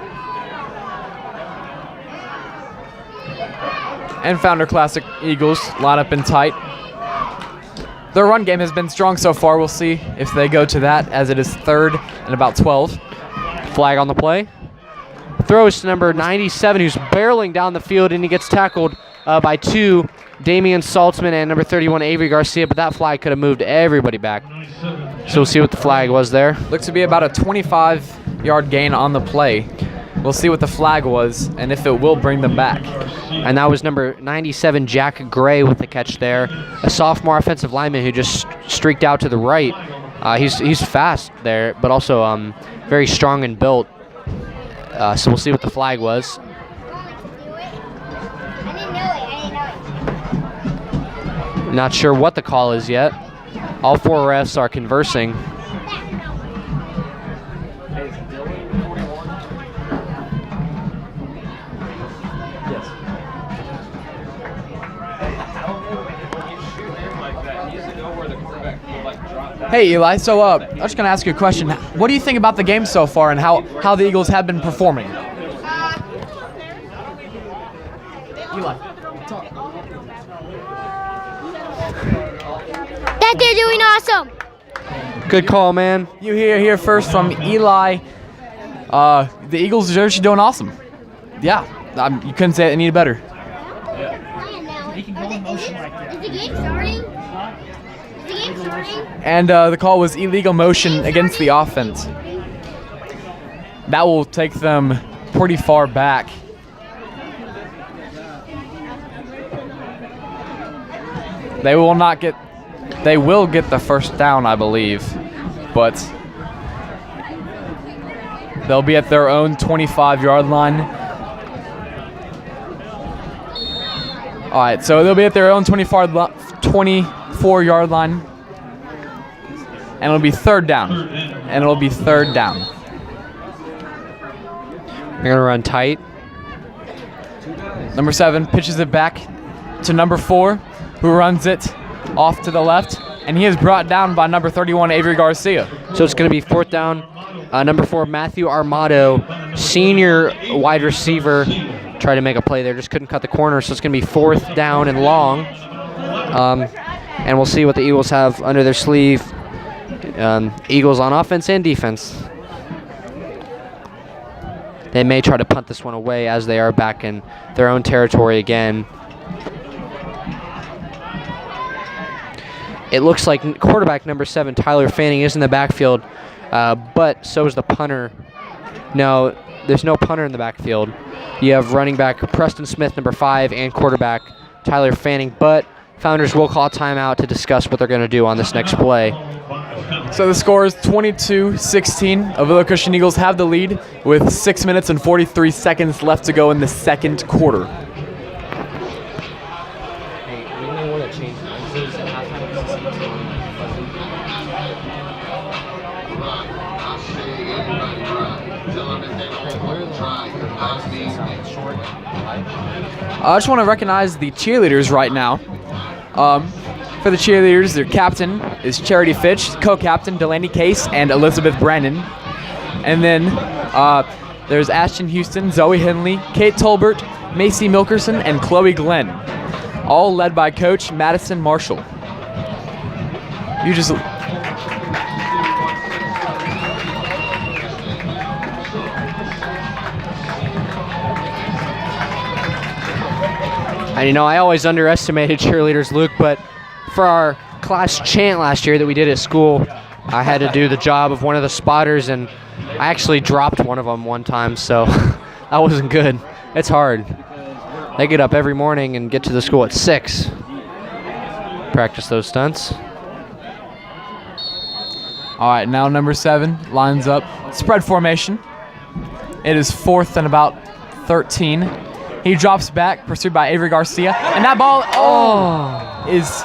And Founder Classic Eagles line up in tight. Their run game has been strong so far. We'll see if they go to that, as it is 3rd and about 12. Flag on the play. Throws to number 97, who's barreling down the field, and he gets tackled by 2, Damian Saltzman and number 31, Avery Garcia, but that flag could have moved everybody back. So we'll see what the flag was there. Looks to be about a 25-yard gain on the play. We'll see what the flag was and if it will bring them back. And that was number 97, Jack Gray, with the catch there. A sophomore offensive lineman who just streaked out to the right. He's fast there, but also very strong and built. So we'll see what the flag was. Not sure what the call is yet. All 4 refs are conversing. Hey Eli, so I'm just gonna ask you a question. What do you think about the game so far and how the Eagles have been performing? Eli, talk. That they're doing awesome. Good call, man. You hear first from Eli. The Eagles are actually doing awesome. Yeah, you couldn't say it any better. Is the game starting? And the call was illegal motion against the offense. That will take them pretty far back. They will get the first down, I believe, but They'll be at their own 25-yard line. All right, so they'll be at their own 24-yard line. And it'll be third down. They're going to run tight. Number 7 pitches it back to number 4, who runs it off to the left. And he is brought down by number 31, Avery Garcia. So it's going to be fourth down. Number 4, Matthew Armato, senior wide receiver, tried to make a play there, just couldn't cut the corner. So it's going to be fourth down and long. And we'll see what the Eagles have under their sleeve. Eagles on offense and defense. They may try to punt this one away as they are back in their own territory again. It looks like quarterback number 7, Tyler Fanning, is in the backfield, but so is the punter. No, there's no punter in the backfield. You have running back Preston Smith, number 5, and quarterback Tyler Fanning, but Founders will call timeout to discuss what they're going to do on this next play. So the score is 22-16. Ovilla Christian Eagles have the lead with 6 minutes and 43 seconds left to go in the second quarter. I just want to recognize the cheerleaders right now. For the cheerleaders, their captain is Charity Fitch, co-captain Delaney Case, and Elizabeth Brandon. And then there's Ashton Houston, Zoe Henley, Kate Tolbert, Macy Milkerson, and Chloe Glenn, all led by Coach Madison Marshall. And I always underestimated cheerleaders, Luke, but for our class chant last year that we did at school, I had to do the job of one of the spotters, and I actually dropped one of them one time, so that wasn't good. It's hard. They get up every morning and get to the school at 6. Practice those stunts. All right, now number 7 lines up. Spread formation. It is 4th and about 13. He drops back, pursued by Avery Garcia. And that ball is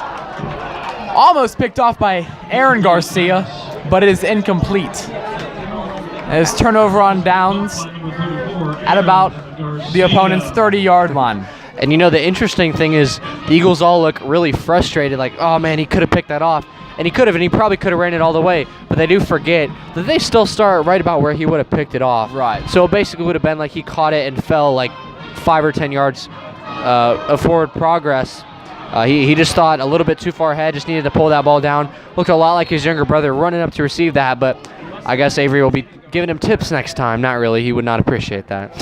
almost picked off by Aaron Garcia, but it is incomplete. It is turnover on downs at about the opponent's 30-yard line. And the interesting thing is the Eagles all look really frustrated, like, oh man, he could have picked that off. And he could have, and he probably could have ran it all the way. But they do forget that they still start right about where he would have picked it off. Right. So it basically would have been like he caught it and fell like 5 or 10 yards of forward progress. He just thought a little bit too far ahead, just needed to pull that ball down. Looked a lot like his younger brother running up to receive that, but I guess Avery will be giving him tips next time. Not really. He would not appreciate that.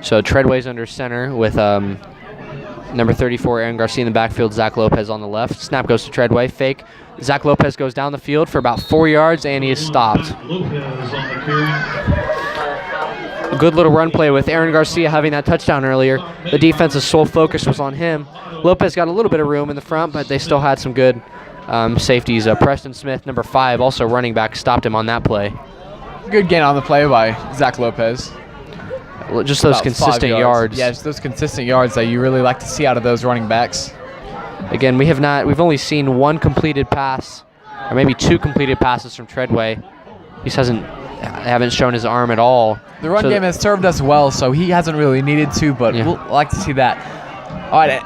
So Treadway's under center with number 34, Aaron Garcia in the backfield, Zach Lopez on the left. Snap goes to Treadway, fake. Zach Lopez goes down the field for about 4 yards, and he is stopped. A good little run play with Aaron Garcia having that touchdown earlier. The defense's sole focus was on him. Lopez got a little bit of room in the front, but they still had some good safeties. Preston Smith, number 5, also running back, stopped him on that play. Good gain on the play by Zach Lopez. Just those consistent yards. Yeah, just those consistent yards that you really like to see out of those running backs. Again, we've only seen 1 completed pass, or maybe 2 completed passes from Treadway. He haven't shown his arm at all. The run game has served us well, so he hasn't really needed to, but we'll like to see that. All right,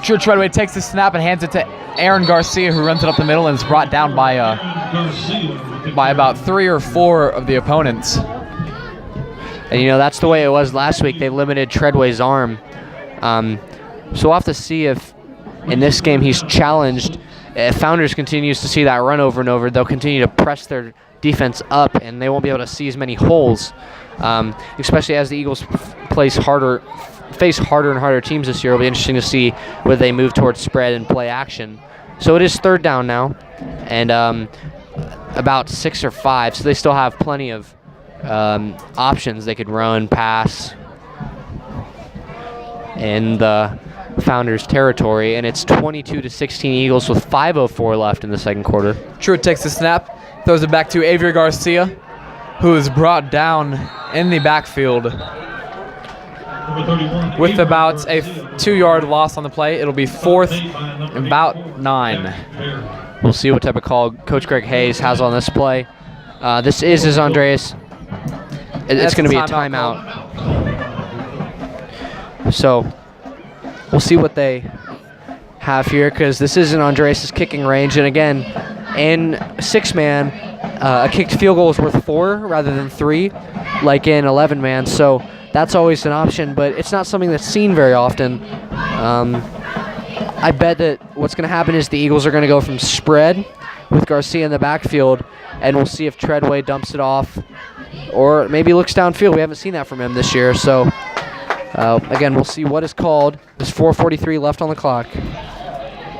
Drew Treadway takes the snap and hands it to Aaron Garcia, who runs it up the middle and is brought down by about 3 or 4 of the opponents. And that's the way it was last week. They limited Treadway's arm. So we'll have to see if in this game he's challenged. If Founders continues to see that run over and over, they'll continue to press their defense up, and they won't be able to see as many holes, especially as the Eagles face harder and harder teams this year. It'll be interesting to see whether they move towards spread and play action. So it is 3rd down now, and about 6 or 5, so they still have plenty of options. They could run, pass, and the Founders territory, and it's 22-16 Eagles with 5:04 left in the second quarter. Truitt takes the snap, throws it back to Avery Garcia, who is brought down in the backfield with about a 2-yard loss on the play. It'll be 4th and about 9. We'll see what type of call Coach Greg Hayes has on this play. This is his Andreas. It's going to be a timeout. So we'll see what they have here, because this isn't Andreas' kicking range. And again, in 6-man, a kicked field goal is worth 4 rather than 3, like in 11-man. So that's always an option, but it's not something that's seen very often. I bet that what's going to happen is the Eagles are going to go from spread with Garcia in the backfield, and we'll see if Treadway dumps it off or maybe looks downfield. We haven't seen that from him this year. So, again, we'll see what is called. There's 4:43 left on the clock.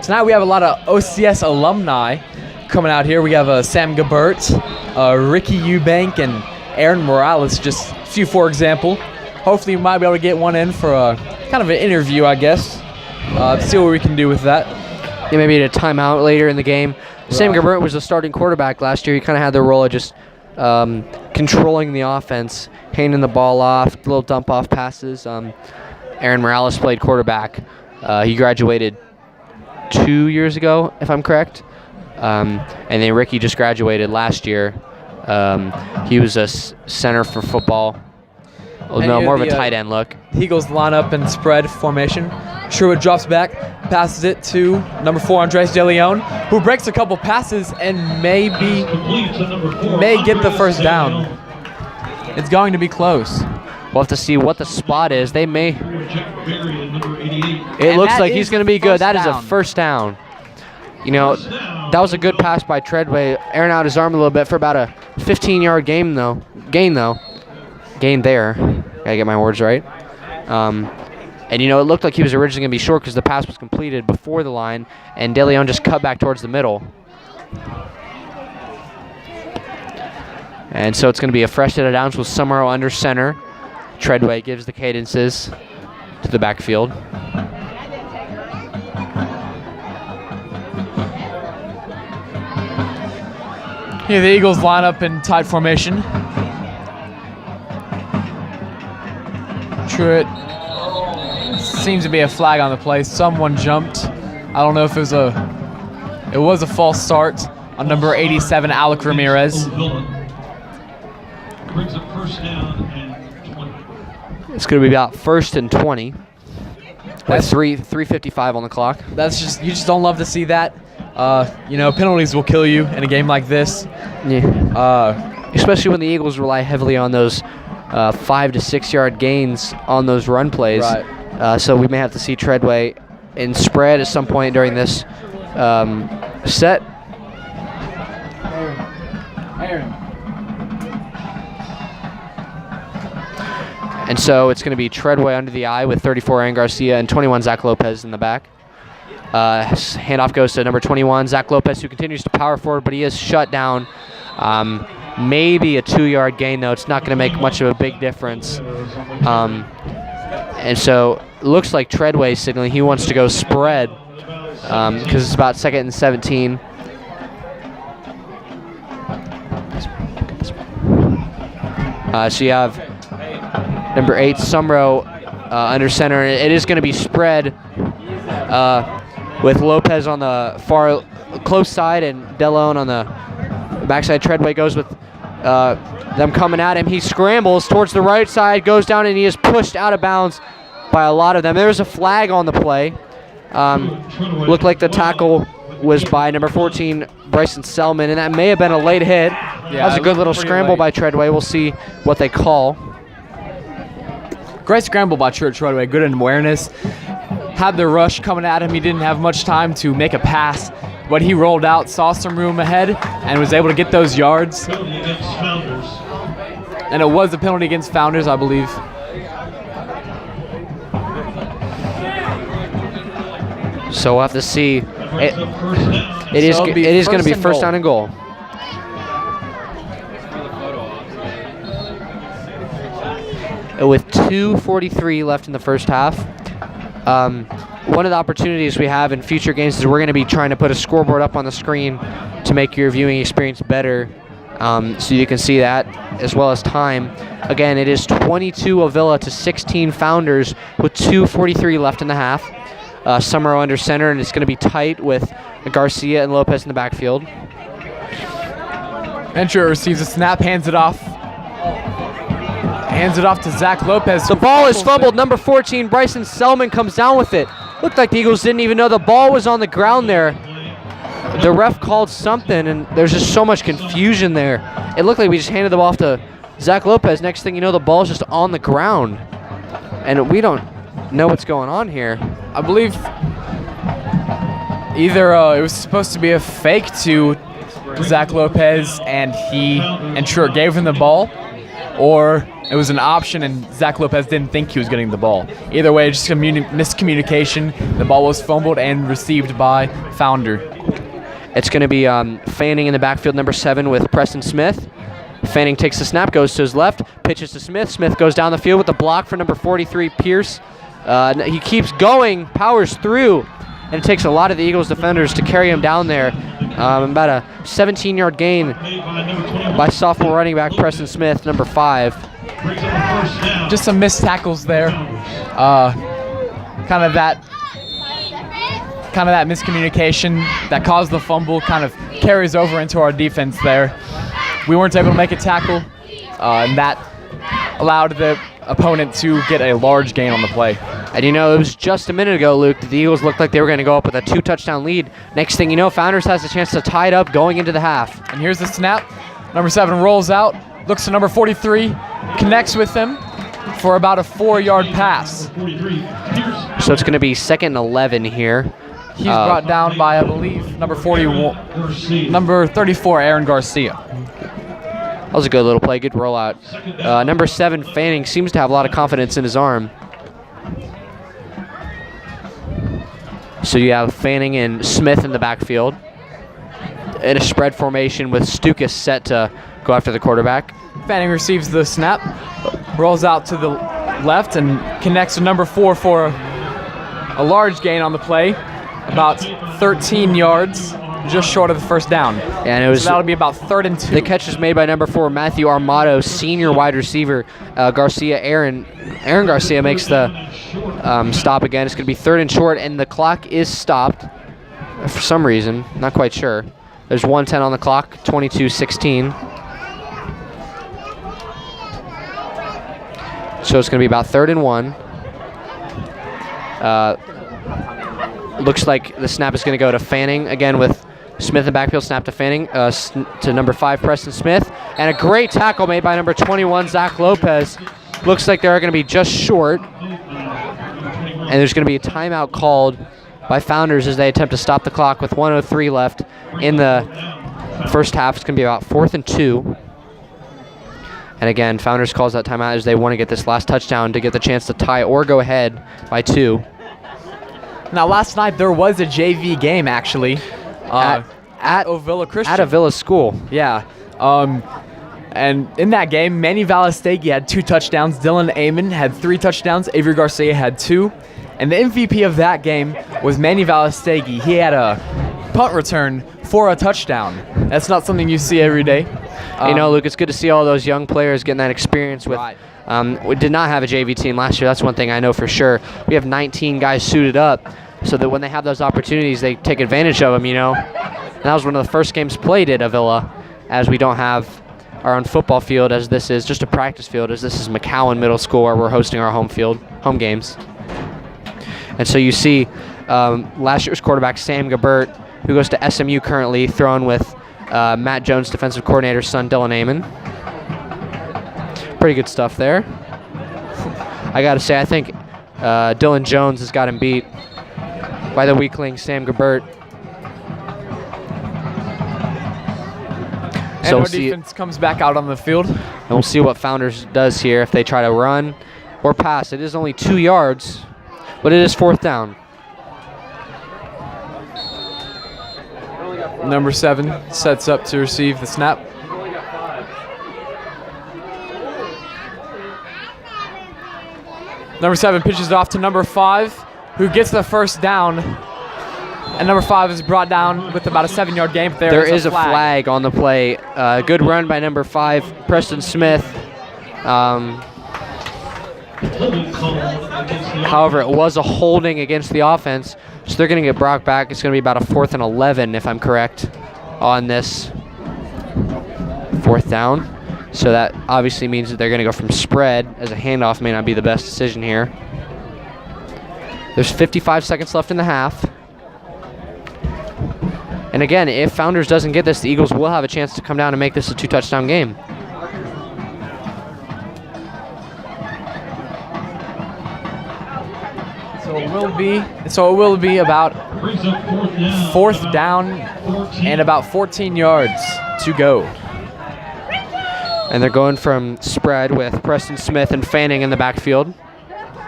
Tonight we have a lot of OCS alumni coming out here. We have Sam Gabert, Ricky Eubank, and Aaron Morales, just a few for example. Hopefully we might be able to get one in for a kind of an interview, I guess. See what we can do with that. Yeah, maybe a timeout later in the game. Right. Sam Gabert was the starting quarterback last year. He kind of had the role of just controlling the offense, handing the ball off, little dump-off passes. Aaron Morales played quarterback. He graduated 2 years ago, if I'm correct. And then Ricky just graduated last year. He was a center for football. Well, no, more of a tight end look. Eagles line up in spread formation. Truitt drops back, passes it to number 4, Andres De Leon, who breaks a couple passes and may get the first down. It's going to be close. We'll have to see what the spot is. They may. It looks like he's going to be good. That is a first down. You know, that was a good pass by Treadway, airing out his arm a little bit for about a 15-yard gain there. Gotta get my words right. And, you know, it looked like he was originally going to be short because the pass was completed before the line, and De Leon just cut back towards the middle. And so it's going to be a fresh set of downs with Summerall under center. Treadway gives the cadences to the backfield. Here the Eagles line up in tight formation. Truitt. Seems to be a flag on the play. Someone jumped. I don't know if it was a false start on number 87, Alec Ramirez. Brings up first down and 20. It's going to be about 1st and 20. With 3:55 on the clock. That's just, you just don't love to see that. You know, penalties will kill you in a game like this. Yeah. Especially when the Eagles rely heavily on those 5 to 6 yard gains on those run plays. Right. So we may have to see Treadway in spread at some point during this set. And so it's going to be Treadway under the eye with 34 Aaron Garcia and 21 Zach Lopez in the back. Handoff goes to number 21, Zach Lopez, who continues to power forward, but he is shut down. Maybe a 2-yard gain, though. It's not going to make much of a big difference. And so it looks like Treadway signaling he wants to go spread because it's about 2nd and 17. So you have number 8, Sumro, under center. It is going to be spread with Lopez on the far close side and Delone on the backside. Treadway goes with them coming at him. He scrambles towards the right side, goes down, and he is pushed out of bounds by a lot of them. There's a flag on the play. Looked like the tackle was by number 14, Bryson Selman, and that may have been a late hit. Yeah, that was a good little scramble by Treadway. We'll see what they call. Great scramble by Treadway, good in awareness. Had the rush coming at him. He didn't have much time to make a pass, but he rolled out, saw some room ahead, and was able to get those yards. And it was a penalty against Founders, I believe. So we'll have to see. It is going to be first down and goal. With 2:43 left in the first half, one of the opportunities we have in future games is we're going to be trying to put a scoreboard up on the screen to make your viewing experience better, so you can see that, as well as time. Again, it is 22 Ovilla to 16 Founders with 2:43 left in the half. Summerall under center, and it's going to be tight with Garcia and Lopez in the backfield. Ventura receives a snap, hands it off. Hands it off to Zach Lopez. The ball is fumbled. Number 14, Bryson Selman, comes down with it. Looked like the Eagles didn't even know the ball was on the ground there. The ref called something, and there's just so much confusion there. It looked like we just handed the ball off to Zach Lopez. Next thing you know, the ball's just on the ground. And we don't know what's going on here. I believe either it was supposed to be a fake to Zach Lopez and Truett gave him the ball, or it was an option and Zach Lopez didn't think he was getting the ball. Either way, just miscommunication. The ball was fumbled and received by Founder. It's going to be Fanning in the backfield, number 7, with Preston Smith. Fanning takes the snap, goes to his left, pitches to Smith. Smith goes down the field with the block for number 43, Pierce. He keeps going, powers through, and it takes a lot of the Eagles defenders to carry him down there. About a 17-yard gain by sophomore running back Preston Smith, number 5. Just some missed tackles there. Kind of that miscommunication that caused the fumble kind of carries over into our defense there. We weren't able to make a tackle, and that allowed the opponent to get a large gain on the play. And you know, it was just a minute ago, Luke, that the Eagles looked like they were going to go up with a 2-touchdown lead. Next thing you know, Founders has a chance to tie it up going into the half. And here's the snap. Number 7 rolls out, looks to number 43, connects with him for about a 4-yard pass. So it's going to be 2nd and 11 here. He's brought down by, I believe, number 34, Aaron Garcia. That was a good little play, good rollout. Number 7, Fanning, seems to have a lot of confidence in his arm. So you have Fanning and Smith in the backfield in a spread formation with Stukas set to go after the quarterback. Fanning receives the snap, rolls out to the left, and connects to number 4 for a large gain on the play, about 13 yards, just short of the first down. And it was, so that'll be about 3rd and 2. The catch is made by number 4, Matthew Armato, senior wide receiver. Aaron Garcia makes the stop again. It's going to be 3rd and short, and the clock is stopped for some reason. Not quite sure. There's 1:10 on the clock, 22-16. So it's going to be about 3rd and 1. Looks like the snap is going to go to Fanning again with Smith in backfield. Snap to Fanning, to number 5, Preston Smith. And a great tackle made by number 21, Zach Lopez. Looks like they're going to be just short. And there's going to be a timeout called by Founders as they attempt to stop the clock with 1:03 left in the first half. It's going to be about 4th and 2. And again, Founders calls that timeout as they want to get this last touchdown to get the chance to tie or go ahead by 2. Now, last night there was a JV game, actually. At Ovilla Christian. At Ovilla School. Yeah. And in that game, Manny Valestegi had 2 touchdowns. Dylan Amon had 3 touchdowns. Avery Garcia had 2. And the MVP of that game was Manny Valestegi. He had a punt return for a touchdown. That's not something you see every day. You know, Luke, it's good to see all those young players getting that experience with. Right. We did not have a JV team last year. That's one thing I know for sure. We have 19 guys suited up so that when they have those opportunities, they take advantage of them, you know. And that was one of the first games played at Ovilla, as we don't have our own football field, as this is just a practice field, as this is McCowan Middle School where we're hosting our home games. And so you see last year's quarterback, Sam Gabert, who goes to SMU currently, throwing with Matt Jones, defensive coordinator's son, Dylan Amon. Pretty good stuff there. I got to say, I think Dylan Jones has got him beat by the weakling Sam Gabert. And our defense comes back out on the field. And we'll see what Founders does here if they try to run or pass. It is only 2 yards, but it is 4th down. Number 7 sets up to receive the snap. Number 7 pitches it off to number 5, who gets the first down. And number 5 is brought down with about a 7-yard gain. But There is a flag on the play. Good run by number 5, Preston Smith. However, it was a holding against the offense, so they're going to get brought back. It's going to be about a 4th and 11, if I'm correct, on this 4th down. So that obviously means that they're going to go from spread, as a handoff may not be the best decision here. There's 55 seconds left in the half. And again, if Founders doesn't get this, the Eagles will have a chance to come down and make this a 2-touchdown game. So it will be about 4th down and about 14 yards to go. And they're going from spread with Preston Smith and Fanning in the backfield.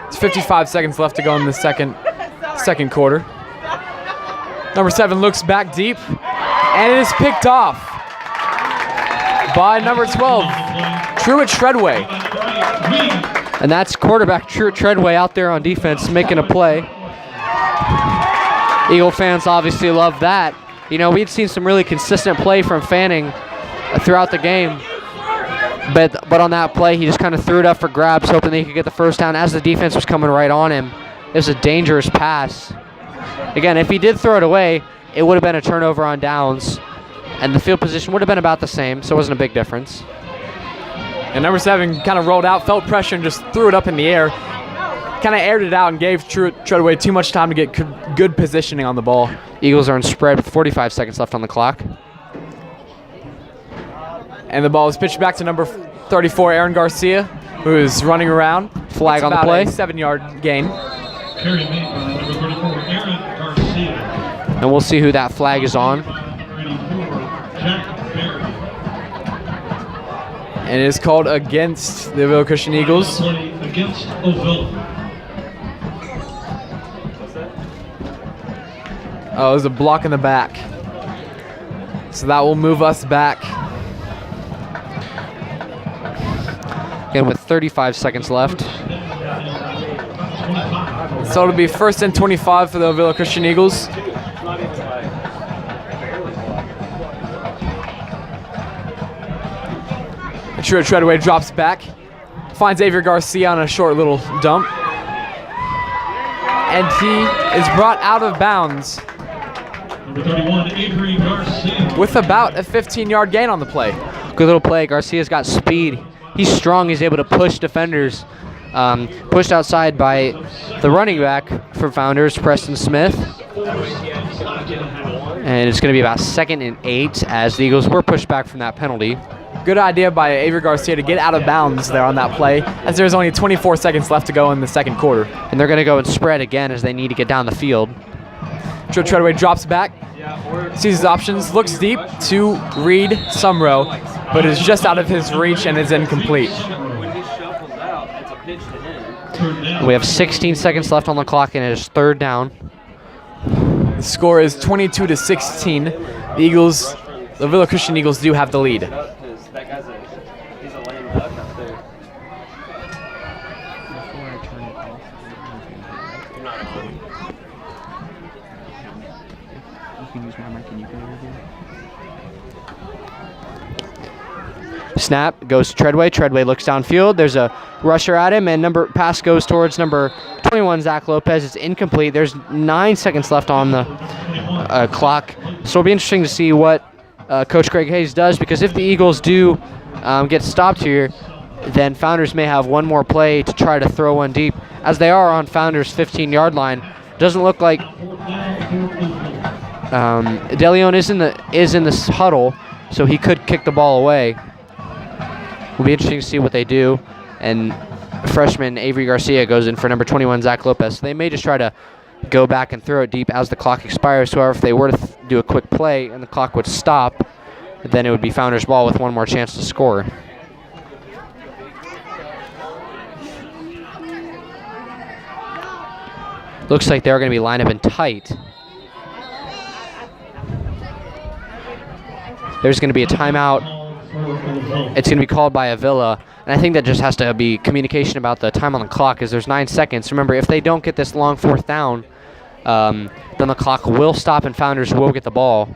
It's 55 seconds left to go in the second quarter. Number 7 looks back deep, and it is picked off by number 12, Truett Treadway. And that's quarterback Truett Treadway out there on defense making a play. Eagle fans obviously love that. You know, we'd seen some really consistent play from Fanning throughout the game. But on that play, he just kind of threw it up for grabs, hoping that he could get the first down as the defense was coming right on him. It was a dangerous pass. Again, if he did throw it away, it would have been a turnover on downs, and the field position would have been about the same, so it wasn't a big difference. And number 7 kind of rolled out, felt pressure, and just threw it up in the air. Kind of aired it out and gave Treadway too much time to get good positioning on the ball. Eagles are in spread with 45 seconds left on the clock. And the ball is pitched back to number 34, Aaron Garcia, who is running around. Flag on the play. A 7-yard gain. Carry made by number 34, Aaron Garcia. And we'll see who that flag is on. 34, Jack Berry. And it is called against the Ovilla Christian Eagles. Play against Ovilla. Oh, it was a block in the back. So that will move us back. Again, with 35 seconds left. So it'll be 1st and 25 for the Ovilla Christian Eagles. Truett Treadway drops back, finds Xavier Garcia on a short little dump, and he is brought out of bounds Number 31, Avery Garcia. with about a 15-yard gain on the play. Good little play. Garcia's got speed. He's strong. He's able to push defenders. Pushed outside by the running back for Founders, Preston Smith. And it's going to be about 2nd and 8 as the Eagles were pushed back from that penalty. Good idea by Avery Garcia to get out of bounds there on that play, as there's only 24 seconds left to go in the second quarter. And they're going to go and spread again as they need to get down the field. Truett Treadway drops back, sees his options, looks deep to Reed Sumrow, but is just out of his reach and is incomplete. We have 16 seconds left on the clock, and it is 3rd down. The score is 22-16. The Eagles, the Ovilla Christian Eagles, do have the lead. He's a lame duck up there. Snap goes to Treadway. Treadway looks downfield. There's a rusher at him, and pass goes towards number 21, Zach Lopez. It's incomplete. There's 9 seconds left on the clock. So it'll be interesting to see what Coach Greg Hayes does, because if the Eagles do get stopped here, then Founders may have one more play to try to throw one deep, as they are on Founders' 15-yard line. Doesn't look like DeLeon is in the huddle, so he could kick the ball away. Will be interesting to see what they do. And freshman Avery Garcia goes in for number 21, Zach Lopez. So they may just try to go back and throw it deep as the clock expires. However, if they were to do a quick play and the clock would stop, then it would be Founders ball with one more chance to score. Looks like they're going to be lined up in tight. There's going to be a timeout. It's going to be called by Ovilla. And I think that just has to be communication about the time on the clock, because there's 9 seconds. Remember, if they don't get this long 4th down, then the clock will stop and Founders will get the ball.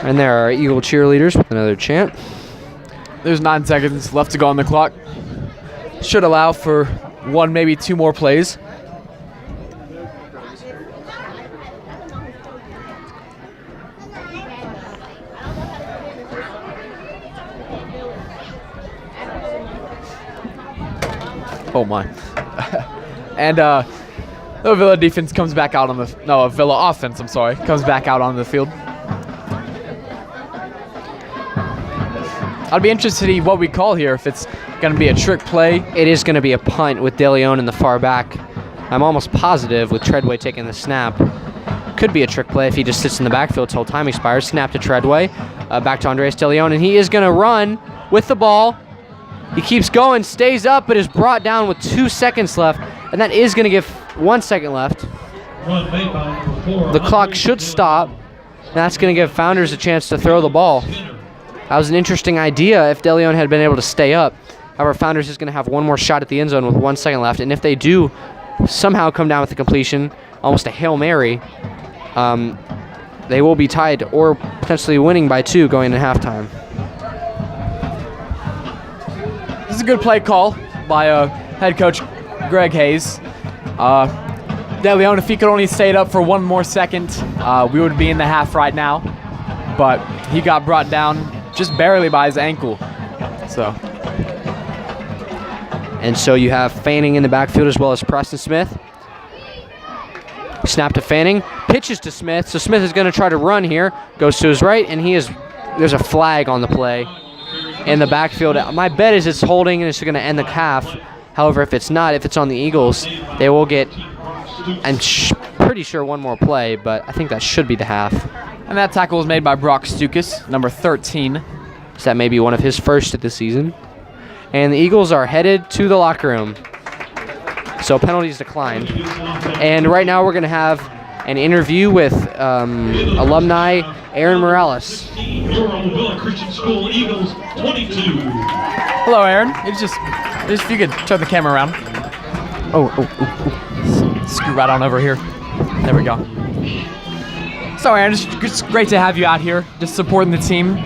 And there are Eagle cheerleaders with another chant. There's 9 seconds left to go on the clock. Should allow for 1, maybe 2 more plays. Oh my. And the Ovilla defense comes back out on the, no, Ovilla offense, I'm sorry, comes back out on the field. I'd be interested to see what we call here, if it's going to be a trick play. It is going to be a punt with De Leon in the far back. I'm almost positive with Treadway taking the snap. Could be a trick play if he just sits in the backfield till time expires. Snap to Treadway. Back to Andres De Leon, and he is going to run with the ball. He keeps going, stays up, but is brought down with 2 seconds left, and that is going to give 1 second left. The clock should stop. That's going to give Founders a chance to throw the ball. That was an interesting idea if De Leon had been able to stay up. However, Founders is going to have one more shot at the end zone with 1 second left, and if they do somehow come down with the completion, almost a Hail Mary, they will be tied or potentially winning by 2 going into halftime. This is a good play call by head coach Greg Hayes. De Leon, if he could only stayed up for 1 more second, we would be in the half right now. But he got brought down just barely by his ankle. And so you have Fanning in the backfield as well as Preston Smith. Snap to Fanning, pitches to Smith, so Smith is going to try to run here, goes to his right, and there's a flag on the play in the backfield. My bet is it's holding and it's going to end the half. However, if it's not, if it's on the Eagles, they will get, I'm pretty sure, 1 more play, but I think that should be the half. And that tackle was made by Brock Stukas, number 13. So that may be one of his first of the season. And the Eagles are headed to the locker room. So penalties declined. And right now we're going to have an interview with alumni Aaron Morales. Your Ovilla Christian School Eagles 22. Hello, Aaron. Just if you could turn the camera around. Oh. Screw right on over here. There we go. So, Aaron, it's great to have you out here, just supporting the team.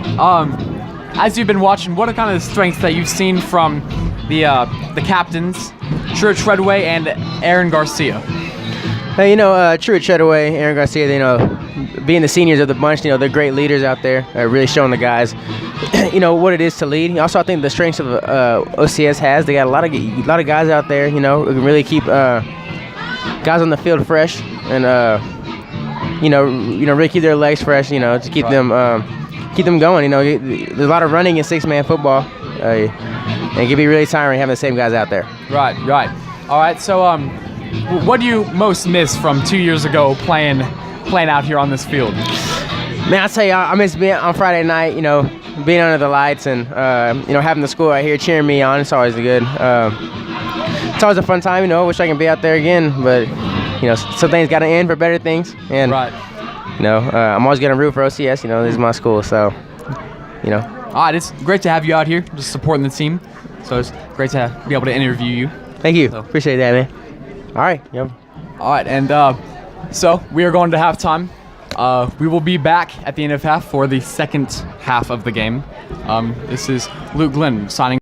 As you've been watching, what are kind of the strengths that you've seen from the captains, Truett Treadway and Aaron Garcia? Truett Treadway, Aaron Garcia, being the seniors of the bunch, they're great leaders out there, really showing the guys, what it is to lead. Also, I think the strengths of OCS has, they got a lot of guys out there, who can really keep guys on the field fresh and, really keep their legs fresh, to keep them going. There's a lot of running in 6-man football, and it can be really tiring having the same guys out there. Right. All right, so what do you most miss from 2 years ago playing out here on this field? Man, I tell you, I miss being on Friday night, being under the lights and, having the school right here cheering me on. It's always good. It's always a fun time, wish I can be out there again, but, some things got to end for better things. And, right. I'm always going to root for OCS, this is my school, so, All right, it's great to have you out here, just supporting the team. So it's great to be able to interview you. Thank you. Appreciate that, man. All right. Yep. All right, and so we are going to halftime. We will be back at the end of half for the second half of the game. This is Luke Glenn signing.